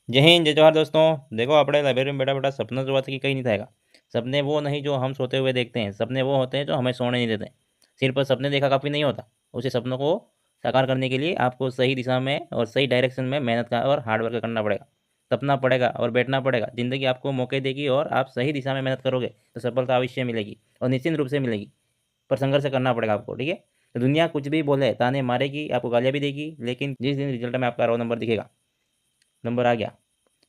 जय हिंद जय जवाहर दोस्तों। देखो अपने लाइब्रेरी में बैठा बैठा सपना जो बात की कहीं नहीं थाएगा। सपने वो नहीं जो हम सोते हुए देखते हैं, सपने वो होते हैं जो हमें सोने नहीं देते। सिर्फ सपने देखा काफ़ी नहीं होता। उसी सपनों को साकार करने के लिए आपको सही दिशा में और सही डायरेक्शन में मेहनत का और हार्ड वर्क करना पड़ेगा। सपना पड़ेगा और बैठना पड़ेगा। ज़िंदगी आपको मौके देगी और आप सही दिशा में मेहनत करोगे तो सफलता अवश्य मिलेगी और निश्चित रूप से मिलेगी। पर संघर्ष करना पड़ेगा आपको, ठीक है। तो दुनिया कुछ भी बोले, ताने मारेगी, आपको गालियाँ भी देगी, लेकिन जिस दिन रिजल्ट में आपका रोल नंबर दिखेगा, नंबर आ गया,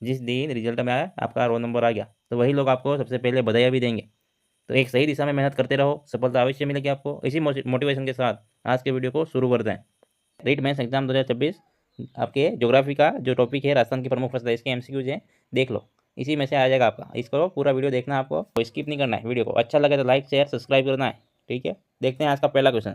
जिस दिन रिजल्ट में आया आपका रोल नंबर आ गया, तो वही लोग आपको सबसे पहले बधाइयाँ भी देंगे। तो एक सही दिशा में मेहनत करते रहो, सफलता अवश्य मिलेगी आपको। इसी मोटिवेशन के साथ आज के वीडियो को शुरू करते हैं। रीट मेंस एग्जाम 2026 आपके ज्योग्राफी का जो टॉपिक है राजस्थान की प्रमुख फसल, इसके एमसीक्यूज हैं, देख लो। इसी में से आ जाएगा आपका। इसको पूरा वीडियो देखना है आपको, तो स्किप नहीं करना है। वीडियो को अच्छा लगे तो लाइक शेयर सब्सक्राइब करना है, ठीक है। देखते हैं आज का पहला क्वेश्चन।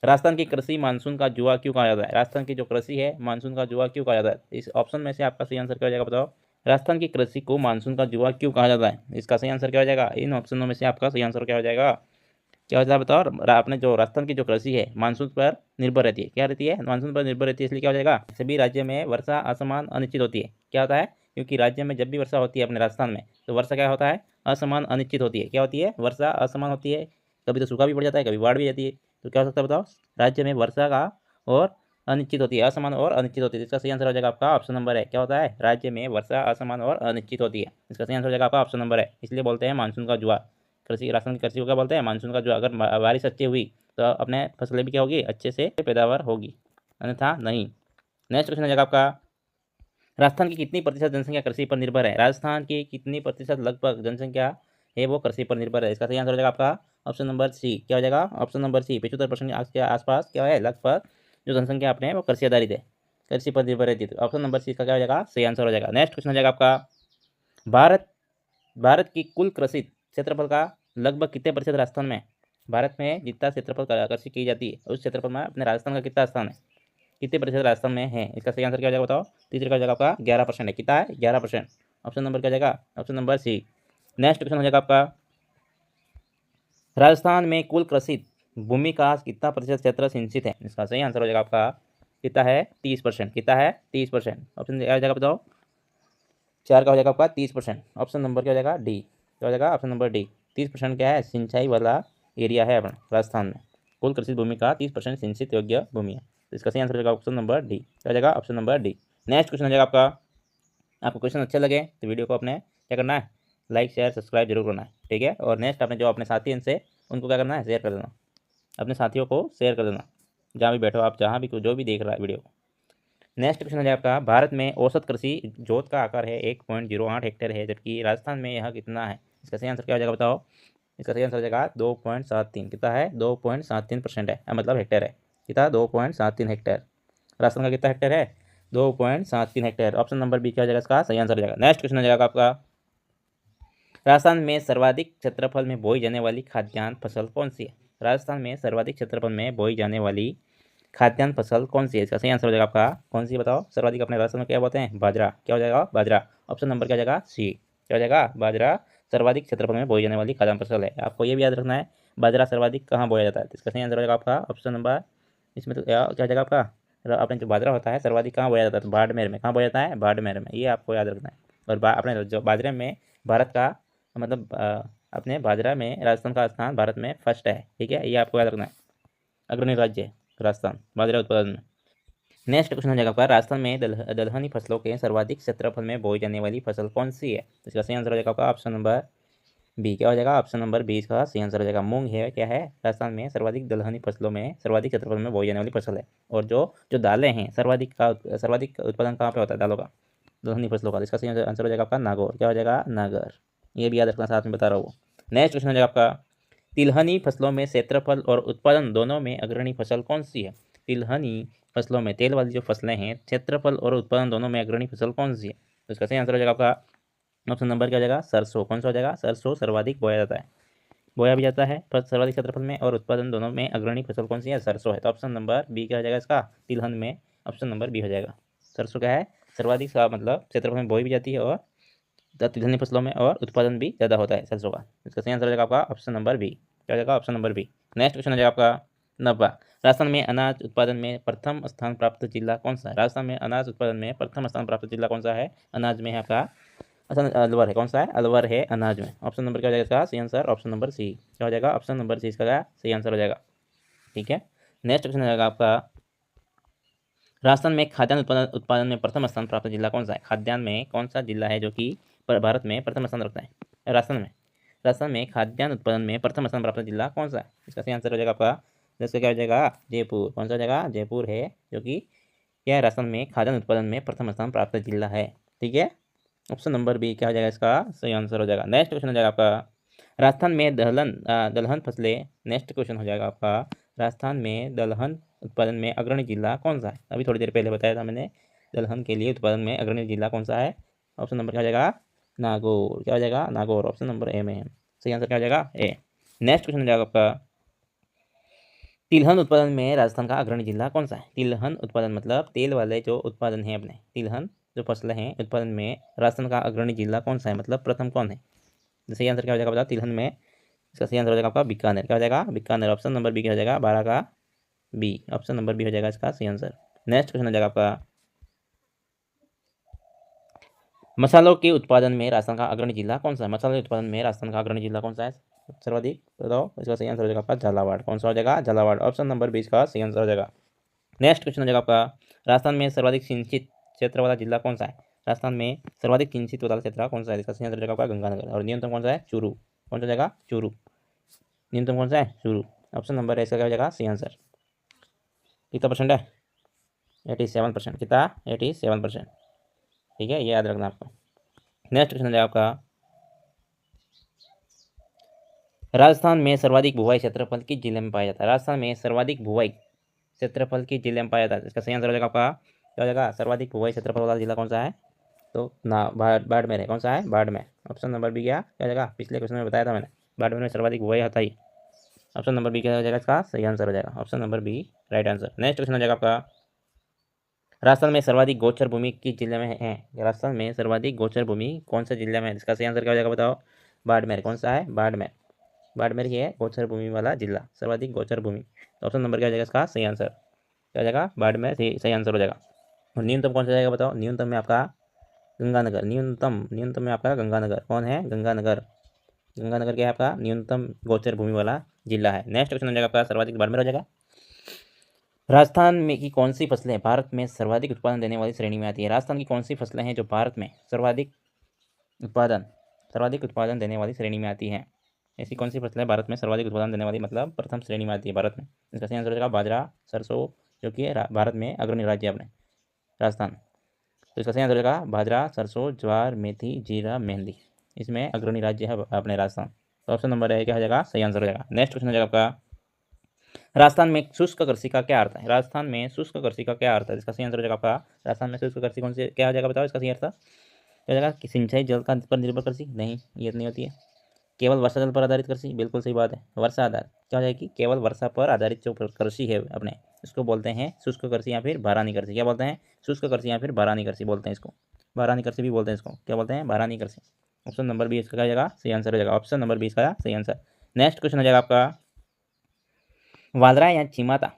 राजस्थान की कृषि मानसून का जुआ क्यों कहा जाता है? राजस्थान की जो कृषि है मानसून का जुआ क्यों कहा जाता है? इस ऑप्शन में से आपका सही आंसर क्या हो जाएगा, बताओ। राजस्थान की कृषि को मानसून का जुआ क्यों कहा जाता है? इसका सही आंसर क्या हो जाएगा? इन ऑप्शनों में से आपका सही आंसर क्या हो जाएगा? क्या होता है बताओ। आपने जो राजस्थान की जो कृषि है मानसून पर निर्भर रहती है। क्या रहती है? मानसून पर निर्भर रहती है, इसलिए क्या हो जाएगा? सभी राज्य में वर्षा असमान अनिश्चित होती है। क्या होता है? क्योंकि राज्य में जब भी वर्षा होती है अपने राजस्थान में, तो वर्षा क्या होता है? असमान अनिश्चित होती है। क्या होती है? वर्षा असमान होती है। कभी तो सूखा भी पड़ जाता है, कभी बाढ़ भी जाती है। तो क्या हो सकता है बताओ? राज्य में वर्षा का और अनिश्चित होती है, असमान और अनिश्चित होती है। इसका सही आंसर हो जाएगा आपका ऑप्शन नंबर है। क्या होता है? राज्य में वर्षा असमान और अनिश्चित होती है। इसका सही आंसर हो जाएगा आपका ऑप्शन नंबर है। इसलिए बोलते हैं मानसून का जुआ। कृषि, राजस्थान की कृषि को क्या बोलते हैं? मानसून का जुआ। अगर बारिश अच्छी हुई तो अपने फसलें भी क्या होगी? अच्छे से पैदावार होगी, अन्यथा नहीं। नेक्स्ट क्वेश्चन हो जाएगा आपका। राजस्थान की कितनी प्रतिशत जनसंख्या कृषि पर निर्भर है? राजस्थान की कितनी प्रतिशत लगभग जनसंख्या है वो कृषि पर निर्भर है? इसका सही आंसर हो जाएगा आपका ऑप्शन नंबर सी। क्या हो जाएगा? ऑप्शन नंबर सी। 75% के आसपास क्या है लगभग जो जनसंख्या अपने वो कृषि आधारित है, कृषि पर निर्भर रहती है। तो ऑप्शन नंबर सी का क्या हो जाएगा? सही आंसर हो जाएगा। नेक्स्ट क्वेश्चन हो जाएगा आपका। भारत भारत की कुल कृषि क्षेत्रफल का लगभग कितने प्रतिशत राजस्थान में? भारत में जितना क्षेत्रफल कृषि की जाती है उस क्षेत्रफल में अपने राजस्थान का कितना स्थान है? कितने प्रतिशत राजस्थान में है? इसका सही आंसर क्या हो जाएगा बताओ। तीसरे का हो जाएगा आपका 11% है। कितना है? 11%। ऑप्शन नंबर क्या हो जाएगा? Option number C. Next question हो जाएगा आपका। राजस्थान में कुल कृषि भूमि का कितना प्रतिशत क्षेत्र सिंचित है? इसका सही आंसर हो जाएगा आपका कितना है? 30%। कितना है? 30%। ऑप्शन क्या हो जाएगा बताओ। 4 का हो जाएगा आपका 30%। ऑप्शन नंबर क्या हो जाएगा? डी। क्या हो जाएगा? Option number D. 30% क्या है? सिंचाई वाला एरिया है अपना राजस्थान में। कुल कृषि भूमि का 30% सिंचित योग्य भूमि है। तो इसका सही आंसर हो जाएगा ऑप्शन नंबर डी। क्या हो जाएगा? Option number D. Next question हो जाएगा आपका। आपको क्वेश्चन अच्छे लगे तो वीडियो को अपने क्या करना है? लाइक शेयर सब्सक्राइब जरूर करना है, ठीक है। और नेक्स्ट अपने जो अपने साथी हैं से उनको क्या करना है? शेयर कर देना। अपने साथियों को शेयर कर देना, जहाँ भी बैठो आप, जहाँ भी जो भी देख रहा है वीडियो। नेक्स्ट क्वेश्चन है आपका। भारत में औसत कृषि जोत का आकार है 1.08 हेक्टेयर है, जबकि राजस्थान में यह कितना है? इसका सही आंसर क्या हो जाएगा बताओ। इसका सही आंसर हो जाएगा 2.73। कितना है? 2.73% है, मतलब हेक्टेयर है। कितना? 2.73 हेक्टेयर। राजस्थान का कितना हेक्टेयर है? 2.73 हेक्टेयर। ऑप्शन नंबर बी क्या हो जाएगा? इसका सही आंसर हो जाएगा। नेक्स्ट क्वेश्चन हो जाएगा आपका। राजस्थान में सर्वाधिक क्षेत्रफल में बोई जाने वाली खाद्यान्न फसल कौन सी है? राजस्थान में सर्वाधिक क्षेत्रफल में बोई जाने वाली खाद्यान्न फसल कौन सी है? इसका सही आंसर हो जाएगा आपका कौन सी बताओ। सर्वाधिक अपने राजस्थान में क्या बोलते हैं? बाजरा। क्या हो जाएगा? बाजरा। ऑप्शन नंबर क्या हो जाएगा? सी। क्या हो जाएगा? बाजरा सर्वाधिक क्षेत्रफल में बोई जाने वाली खाद्यान्न फसल है। आपको ये भी याद रखना है बाजरा सर्वाधिक कहाँ बोया जाता है। तो इसका सही आंसर हो जाएगा आपका ऑप्शन नंबर, इसमें तो क्या हो जाएगा आपका, अपने जो बाजरा होता है सर्वाधिक कहाँ बोया जाता है? तो बाड़मेर में। कहाँ बोया जाता है? बाड़मेर में। ये आपको याद रखना है। और अपने जो बाजरे में भारत का मतलब अपने बाजरा में राजस्थान का स्थान भारत में फर्स्ट है, ठीक है। ये आपको याद रखना है। अग्रणी राज्य है राजस्थान बाजरा उत्पादन में। नेक्स्ट क्वेश्चन हो जाएगा आपका। राजस्थान में दलहनी फसलों के सर्वाधिक क्षेत्रफल में बोई जाने वाली फसल कौन सी है? तो इसका सही आंसर हो जाएगा आपका ऑप्शन नंबर बी। क्या हो जाएगा? ऑप्शन नंबर बी इसका सही आंसर हो जाएगा। मूंग है। क्या है? राजस्थान में सर्वाधिक दलहनी फसलों में सर्वाधिक क्षेत्रफल में बोई जाने वाली फसल है। और जो जो दालें हैं सर्वाधिक उत्पादन कहाँ पे होता है दालों का? दलहनी फसलों का। इसका सही आंसर हो जाएगा आपका नागौर। क्या हो जाएगा? नागौर। ये भी याद रखना, साथ में बता रहा हूँ। नेक्स्ट क्वेश्चन हो जाएगा आपका। तिलहनी फसलों में क्षेत्रफल और उत्पादन दोनों में अग्रणी फसल कौन सी है? तिलहनी फसलों में, तेल वाली जो फसलें हैं, क्षेत्रफल और उत्पादन दोनों में अग्रणी फसल कौन सी है? तो इसका सही आंसर हो जाएगा आपका ऑप्शन नंबर क्या हो जाएगा? सरसों। कौन सा हो जाएगा? सरसों सर्वाधिक बोया जाता है, बोया भी जाता है पर सर्वाधिक क्षेत्रफल में और उत्पादन दोनों में अग्रणी फसल कौन सी है? सरसों है। तो ऑप्शन नंबर बी क्या हो जाएगा इसका? तिलहन में ऑप्शन नंबर बी हो जाएगा। सरसों क्या है? सर्वाधिक मतलब क्षेत्रफल में बोई भी जाती है और तिलहनी फसलों में और उत्पादन भी ज़्यादा होता है सरसों का। इसका सही आंसर हो जाएगा आपका ऑप्शन नंबर बी। क्या हो जाएगा? Option number B. Next question हो जाएगा आपका 90। राजस्थान में अनाज उत्पादन में प्रथम स्थान प्राप्त जिला कौन सा है? राजस्थान में अनाज उत्पादन में प्रथम स्थान प्राप्त जिला कौन सा है? अनाज में है आपका अलवर है। कौन सा है? अलवर है अनाज में। ऑप्शन नंबर क्या हो जाएगा इसका सही आंसर? ऑप्शन नंबर सी क्या हो जाएगा? ऑप्शन नंबर सी इसका सही आंसर हो जाएगा। ठीक है, नेक्स्ट क्वेश्चन हो जाएगा आपका, राजस्थान में खाद्यान्न उत्पादन में प्रथम स्थान प्राप्त जिला कौन सा है? खाद्यान्न में कौन सा जिला है जो कि भारत में प्रथम स्थान रखता है? राजस्थान में खाद्यान्न उत्पादन में प्रथम स्थान प्राप्त जिला कौन सा है? इसका सही आंसर हो जाएगा आपका, जैसे क्या हो जाएगा? जयपुर। कौन सा हो जाएगा? जयपुर है, जो कि क्या है? राजस्थान में खाद्यान्न उत्पादन में प्रथम स्थान प्राप्त जिला है। ठीक है, ऑप्शन नंबर बी क्या हो जाएगा इसका सही आंसर हो जाएगा। नेक्स्ट क्वेश्चन हो जाएगा आपका, राजस्थान में दलहन फसलें, नेक्स्ट क्वेश्चन हो जाएगा आपका, राजस्थान में दलहन उत्पादन में अग्रणी जिला कौन सा है? अभी थोड़ी देर पहले बताया था मैंने, दलहन के लिए उत्पादन में अग्रणी जिला कौन सा है? ऑप्शन नंबर क्या हो जाएगा? नागौर। क्या हो जाएगा? नागौर। ऑप्शन नंबर ए में है, सही आंसर क्या हो जाएगा? ए। नेक्स्ट क्वेश्चन हो जाएगा आपका, तिलहन उत्पादन में राजस्थान का अग्रणी जिला कौन सा है? तिलहन उत्पादन मतलब तेल वाले जो उत्पादन है अपने, तिलहन जो फसलें हैं उत्पादन में राजस्थान का अग्रणी जिला कौन सा है? मतलब प्रथम कौन है? सही आंसर क्या हो जाएगा? बताओ, तिलहन में इसका सही आंसर हो जाएगा आपका बीकानेर। क्या हो जाएगा? बीकानेर। ऑप्शन नंबर बी क्या हो जाएगा? 12 का बी। ऑप्शन नंबर बी हो जाएगा इसका सही आंसर। नेक्स्ट क्वेश्चन हो जाएगा आपका, मसालों के उत्पादन में राजस्थान का अग्रणी जिला कौन सा है? मसालों के उत्पादन में राजस्थान का अग्रणी जिला कौन सा है सर्वाधिक? बताओ, इसका सही आंसर हो जाएगा आपका झालावाड़। कौन सा हो जाएगा? झालावाड़। ऑप्शन नंबर 20 का सही आंसर हो जाएगा। नेक्स्ट क्वेश्चन हो जाएगा आपका, राजस्थान में सर्वाधिक सिंचित क्षेत्र वाला जिला कौन सा है? राजस्थान में सर्वाधिक सिंचित वाला क्षेत्र कौन सा है? इसका सही आंसर हो जाएगा आपका गंगानगर। और न्यूनतम कौन सा है? चूरू। कौन सा हो जाएगा? चूरू। न्यूनतम कौन सा है? चूरू। ऑप्शन नंबर इसका क्या हो जाएगा सही आंसर? कितना परसेंट है? 87%। कितना? 87%। ठीक है, ये याद रखना आपको। नेक्स्ट क्वेश्चन है आपका, राजस्थान में सर्वाधिक भूवाई क्षेत्रफल किस जिले में पाया जाता है? राजस्थान में सर्वाधिक भूवाई क्षेत्रफल किस जिले में पाया जाता है? इसका सही आंसर हो जाएगा आपका क्या हो जाएगा? सर्वाधिक भूवाई क्षेत्रफल वाला जिला कौन सा है? तो ना बाड़मेर है। कौन सा है? बाड़मेर। ऑप्शन नंबर बी क्या हो जाएगा? पिछले क्वेश्चन में बताया था मैंने, बाड़मेर में सर्वाधिक भूवाई होता ही। ऑप्शन नंबर बी क्या हो जाएगा इसका सही आंसर हो जाएगा? Option number B right answer. Next question हो जाएगा आपका, राजस्थान में सर्वाधिक गोचर भूमि किस जिले में है? राजस्थान में सर्वाधिक गोचर भूमि कौन सा जिले में है? इसका सही आंसर क्या हो जाएगा? बताओ। बाड़मेर। कौन सा है? बाड़मेर। बाड़मेर ही है गोचर भूमि वाला जिला, सर्वाधिक गोचर भूमि। तो ऑप्शन नंबर क्या हो जाएगा इसका सही आंसर? क्या हो जाएगा? बाड़मेर सही आंसर हो जाएगा। और न्यूनतम कौन सा जाएगा? बताओ। न्यूनतम में आपका गंगानगर। न्यूनतम में आपका गंगानगर। कौन है? गंगानगर। गंगानगर क्या है आपका? न्यूनतम गोचर भूमि वाला जिला है। नेक्स्ट क्वेश्चन हो जाएगा आपका, सर्वाधिक बाड़मेर हो जाएगा। राजस्थान में की कौन सी फसलें भारत में सर्वाधिक उत्पादन देने वाली श्रेणी में आती है? राजस्थान की कौन सी फसलें हैं जो भारत में सर्वाधिक उत्पादन देने वाली श्रेणी में आती हैं? ऐसी कौन सी फसलें भारत में सर्वाधिक उत्पादन देने वाली मतलब प्रथम श्रेणी में आती है भारत में? इसका सही आंसर हो जाएगा बाजरा, सरसों, जो कि भारत में अग्रणी राज्य है अपने राजस्थान। तो इसका सही आंसर हो जाएगा बाजरा, सरसों, ज्वार, मेथी, जीरा, मेहंदी। इसमें अग्रणी राज्य है अपने राजस्थान। तो ऑप्शन नंबर है क्या हो जाएगा? सही आंसर हो जाएगा। नेक्स्ट क्वेश्चन हो जाएगा आपका, राजस्थान में शुष्क कृषि का क्या अर्थ है? राजस्थान में शुष्क कृषि का क्या अर्थ है? इसका सही आंसर हो जाएगा आपका, राजस्थान में शुष्क कृषि कौन से क्या हो जाएगा? बताओ इसका सही अर्थ क्या हो जाएगा? कि सिंचाई जल का पर निर्भर कृषि? नहीं, ये नहीं होती है। केवल वर्षा जल पर आधारित कृषि? बिल्कुल सही बात है, वर्षा आधार क्या हो जाएगी? केवल वर्षा पर आधारित जो कृषि है अपने, इसको बोलते हैं शुष्क कृषि या फिर बारानी कृषि। क्या बोलते हैं? शुष्क कृषि या फिर बारानी कृषि बोलते हैं इसको। बारानी कृषि भी बोलते हैं इसको। क्या बोलते हैं? बारानी कृषि। ऑप्शन नंबर बी इसका क्या हो जाएगा? सही आंसर हो जाएगा। ऑप्शन नंबर 20 का सही आंसर। नेक्स्ट क्वेश्चन हो जाएगा आपका, वालरा या चीमाता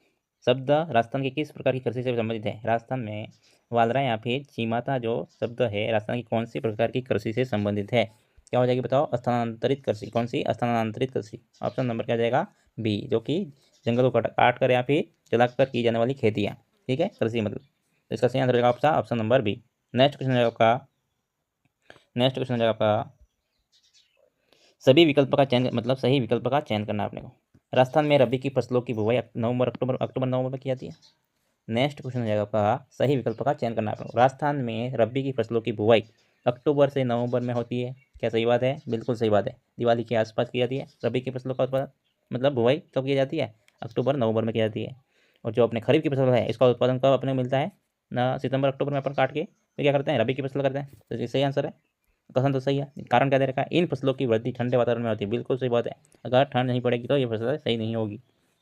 शब्द राजस्थान की किस प्रकार की कृषि से संबंधित है? राजस्थान में वालरा या फिर चीमाता जो शब्द है राजस्थान की कौन सी प्रकार की कृषि से संबंधित है? क्या हो जाएगी? बताओ। स्थानांतरित कृषि। कौन सी? स्थानांतरित कृषि। ऑप्शन नंबर क्या जाएगा? बी, जो कि जंगलों को काट कर या फिर जलाकर की जाने वाली खेतियाँ। ठीक है, कृषि मतलब। तो इसका सही आंसर हो जाएगा आपका option number B. Next question हो जाएगा आपका, सभी विकल्प का चयन मतलब सही विकल्प का चयन करना आपने को। राजस्थान में रबी की फसलों की बुवाई अक्टूबर नवंबर में की जाती है। नेक्स्ट क्वेश्चन हो जाएगा आपका, सही विकल्प का चयन करना आपको। राजस्थान में रबी की फसलों की बुवाई अक्टूबर से नवंबर में होती है। क्या सही बात है? बिल्कुल सही बात है। दिवाली के आसपास की जाती है रबी की फसलों का उत्पादन, मतलब बुवाई कब की जाती है? अक्टूबर नवंबर में की जाती है। और जो अपने खरीफ की फसल है इसका उत्पादन कब अपने मिलता है? ना सितंबर अक्टूबर में अपन काट के फिर क्या करते हैं? रबी की फसल करते हैं। तो ये सही आंसर है। कथन तो सही है। कारण क्या दे रखा है? इन फसलों की वृद्धि ठंडे वातावरण में होती है। बिल्कुल सही बात है। अगर ठंड नहीं पड़ेगी तो ये फसल सही नहीं होगी।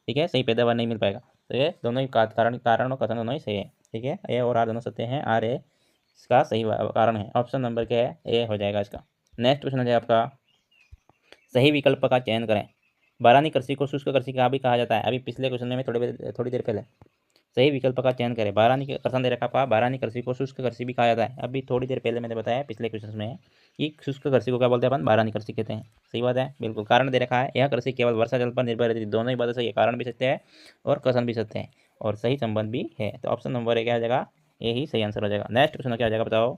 ठीक है, सही पैदावार नहीं मिल पाएगा। तो ये दोनों ही कारण और कथन दोनों ही सही है। ठीक है, ए और आर दोनों सत्य हैं। आर ए इसका सही कारण है। ऑप्शन नंबर क्या है? ए हो जाएगा इसका। नेक्स्ट क्वेश्चन हो जाएगा आपका, सही विकल्प का चयन करें। बारानी कृषि को शुष्क कृषि का भी कहा जाता है। अभी पिछले क्वेश्चन में थोड़ी देर पहले सही विकल्प का चयन करें। बारानी के प्रश्न दे रखा आपका, बारानी कृषि को शुष्क कृषि भी कहा जाता है। अभी थोड़ी देर पहले मैंने बताया पिछले क्वेश्चन में कि शुष्क कृषि को क्या बोलते हैं अपन, बारानी कृषि कहते हैं। सही बात है, बिल्कुल। कारण दे रखा है, यह कृषि केवल वर्षा जल पर निर्भर रहती है। दोनों ही बातें सही है, कारण भी सत्य है और कथन भी सत्य है और सही संबंध भी है। तो ऑप्शन नंबर ए क्या हो जाएगा, यही सही आंसर हो जाएगा। नेक्स्ट क्वेश्चन क्या हो जाएगा बताओ।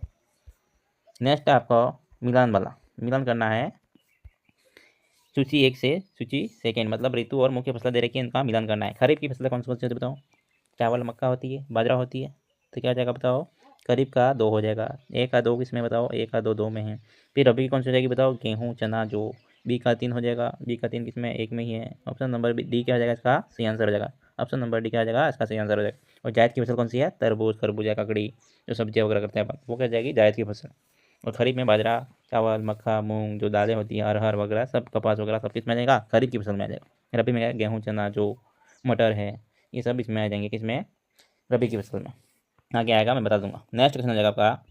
नेक्स्ट आपको मिलान वाला मिलान करना है। सूची 1 से सूची सेकेंड, मतलब ऋतु और मुख्य फसलें दे रखी है, इनका मिलान करना है। खरीफ की फसलें कौन सी होती है बताओ। चावल मक्का होती है, बाजरा होती है। तो क्या हो जाएगा बताओ, खरीफ का 2 हो जाएगा। ए का 2 किस में बताओ, ए का 2 में है। फिर रबी की कौन सी हो जाएगी बताओ, गेहूँ चना जो। बी का 3 हो जाएगा, बी का 3 किस में, एक में ही है। ऑप्शन नंबर डी क्या हो जाएगा, इसका सही आंसर हो जाएगा। ऑप्शन नंबर डी क्या हो जाएगा, इसका सही आंसर हो जाएगा। और जायद की फसल कौन सी है, तरबूज खरबूजा ककड़ी, जो सब्जियाँ वगैरह करते हैं अपन, वो क्या जाएगी, जायद की फसल। और खरीफ में बाजरा चावल मक्का मूंग, जो दालें होती हैं अरहर वगैरह सब, कपास वगैरह सब किस में आ जाएगा, खरीफ की फसल में आ जाएगा। रबी में गेहूँ चना जो मटर है, ये सब इसमें आ जाएंगे, किसमें, रबी की फसल में। आगे आएगा मैं बता दूंगा। नेक्स्ट क्वेश्चन हो जाएगा आपका,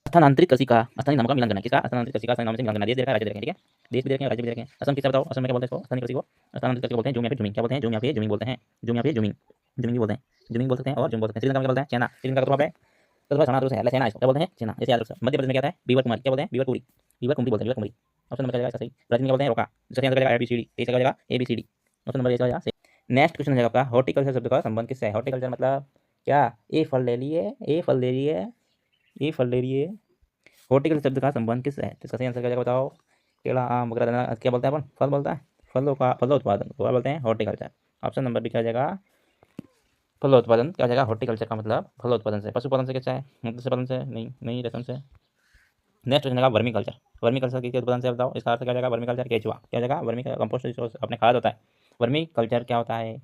स्थानांतरित कृषि का स्थानीय नामों का मिलान करना है। किसका, स्थानांतरित कृषि का स्थानीय नाम से मिलान करना है। देश देखा, राज्य देखें, ठीक है। देश भी देखें, राज्य भी देखें। असम किसका बताओ, असम में क्या बोलते हैं इसको, स्थानीय कृषि को स्थानांतरित कृषि बोलते हैं। जूम या फिर जूमिंग, क्या बोलते हैं, जूम या फिर जूमिंग बोलते हैं। जूम या फिर जूमिंग, जूमिंग बोलते हैं, जूमिंग बोल सकते हैं और जूम बोल सकते हैं। श्रीलंका में क्या बोलते हैं, चाइना। श्रीलंका का तो है तो थोड़ा समानांतर है, चाइना, इसको क्या बोलते हैं, चाइना। जैसे याद रखो, मध्य प्रदेश में क्या था है, बीवर कुमारी, क्या बोलते हैं, बीवर कुमारी, बीवर कुमारी बोलते हैं, बीवर कुमारी। ऑप्शन नंबर क्या जाएगा सही। ब्राजील में क्या बोलते हैं, रोका। जैसे आंसर जाएगा ABCD, इसका क्या जाएगा ABCD। ऑप्शन नंबर ए जाएगा सही। नेक्स्ट क्वेश्चन हो जाएगा आपका, हॉर्टिकल्चर शब्द का संबंध किससे है। हॉर्टिकल्चर मतलब क्या, ए फल ले लिए, ए फल ले लिए, ए फल ले लिए। हॉर्टिकल्चर शब्द का संबंध किससे है, तो इसका सही आंसर क्या जाएगा बताओ। केला आम वगैरह क्या बोलते हैं अपन, फल बोलता है, फलों उत्पादन को क्या बोलते हैं, हॉर्टिकल्चर। ऑप्शन नंबर बी क्या हो जाएगा, फलोत्पादन। क्या हो जाएगा, हॉर्टिकल्चर का मतलब फलोत्पादन से। पशुपालन से कैसा है, मत्स्य पालन से नहीं, नहीं रेशम से। नेक्स्ट क्वेश्चन का वर्मी कल्चर। वर्मी कल्चर किसके उत्पादन से बताओ। इसका अर्थ क्या हो जाएगा, वर्मी कल्चर केचुआ। क्या हो जाएगा, वर्मी कंपोस्ट जो अपने खाद होता है। वर्मी कल्चर क्या होता है,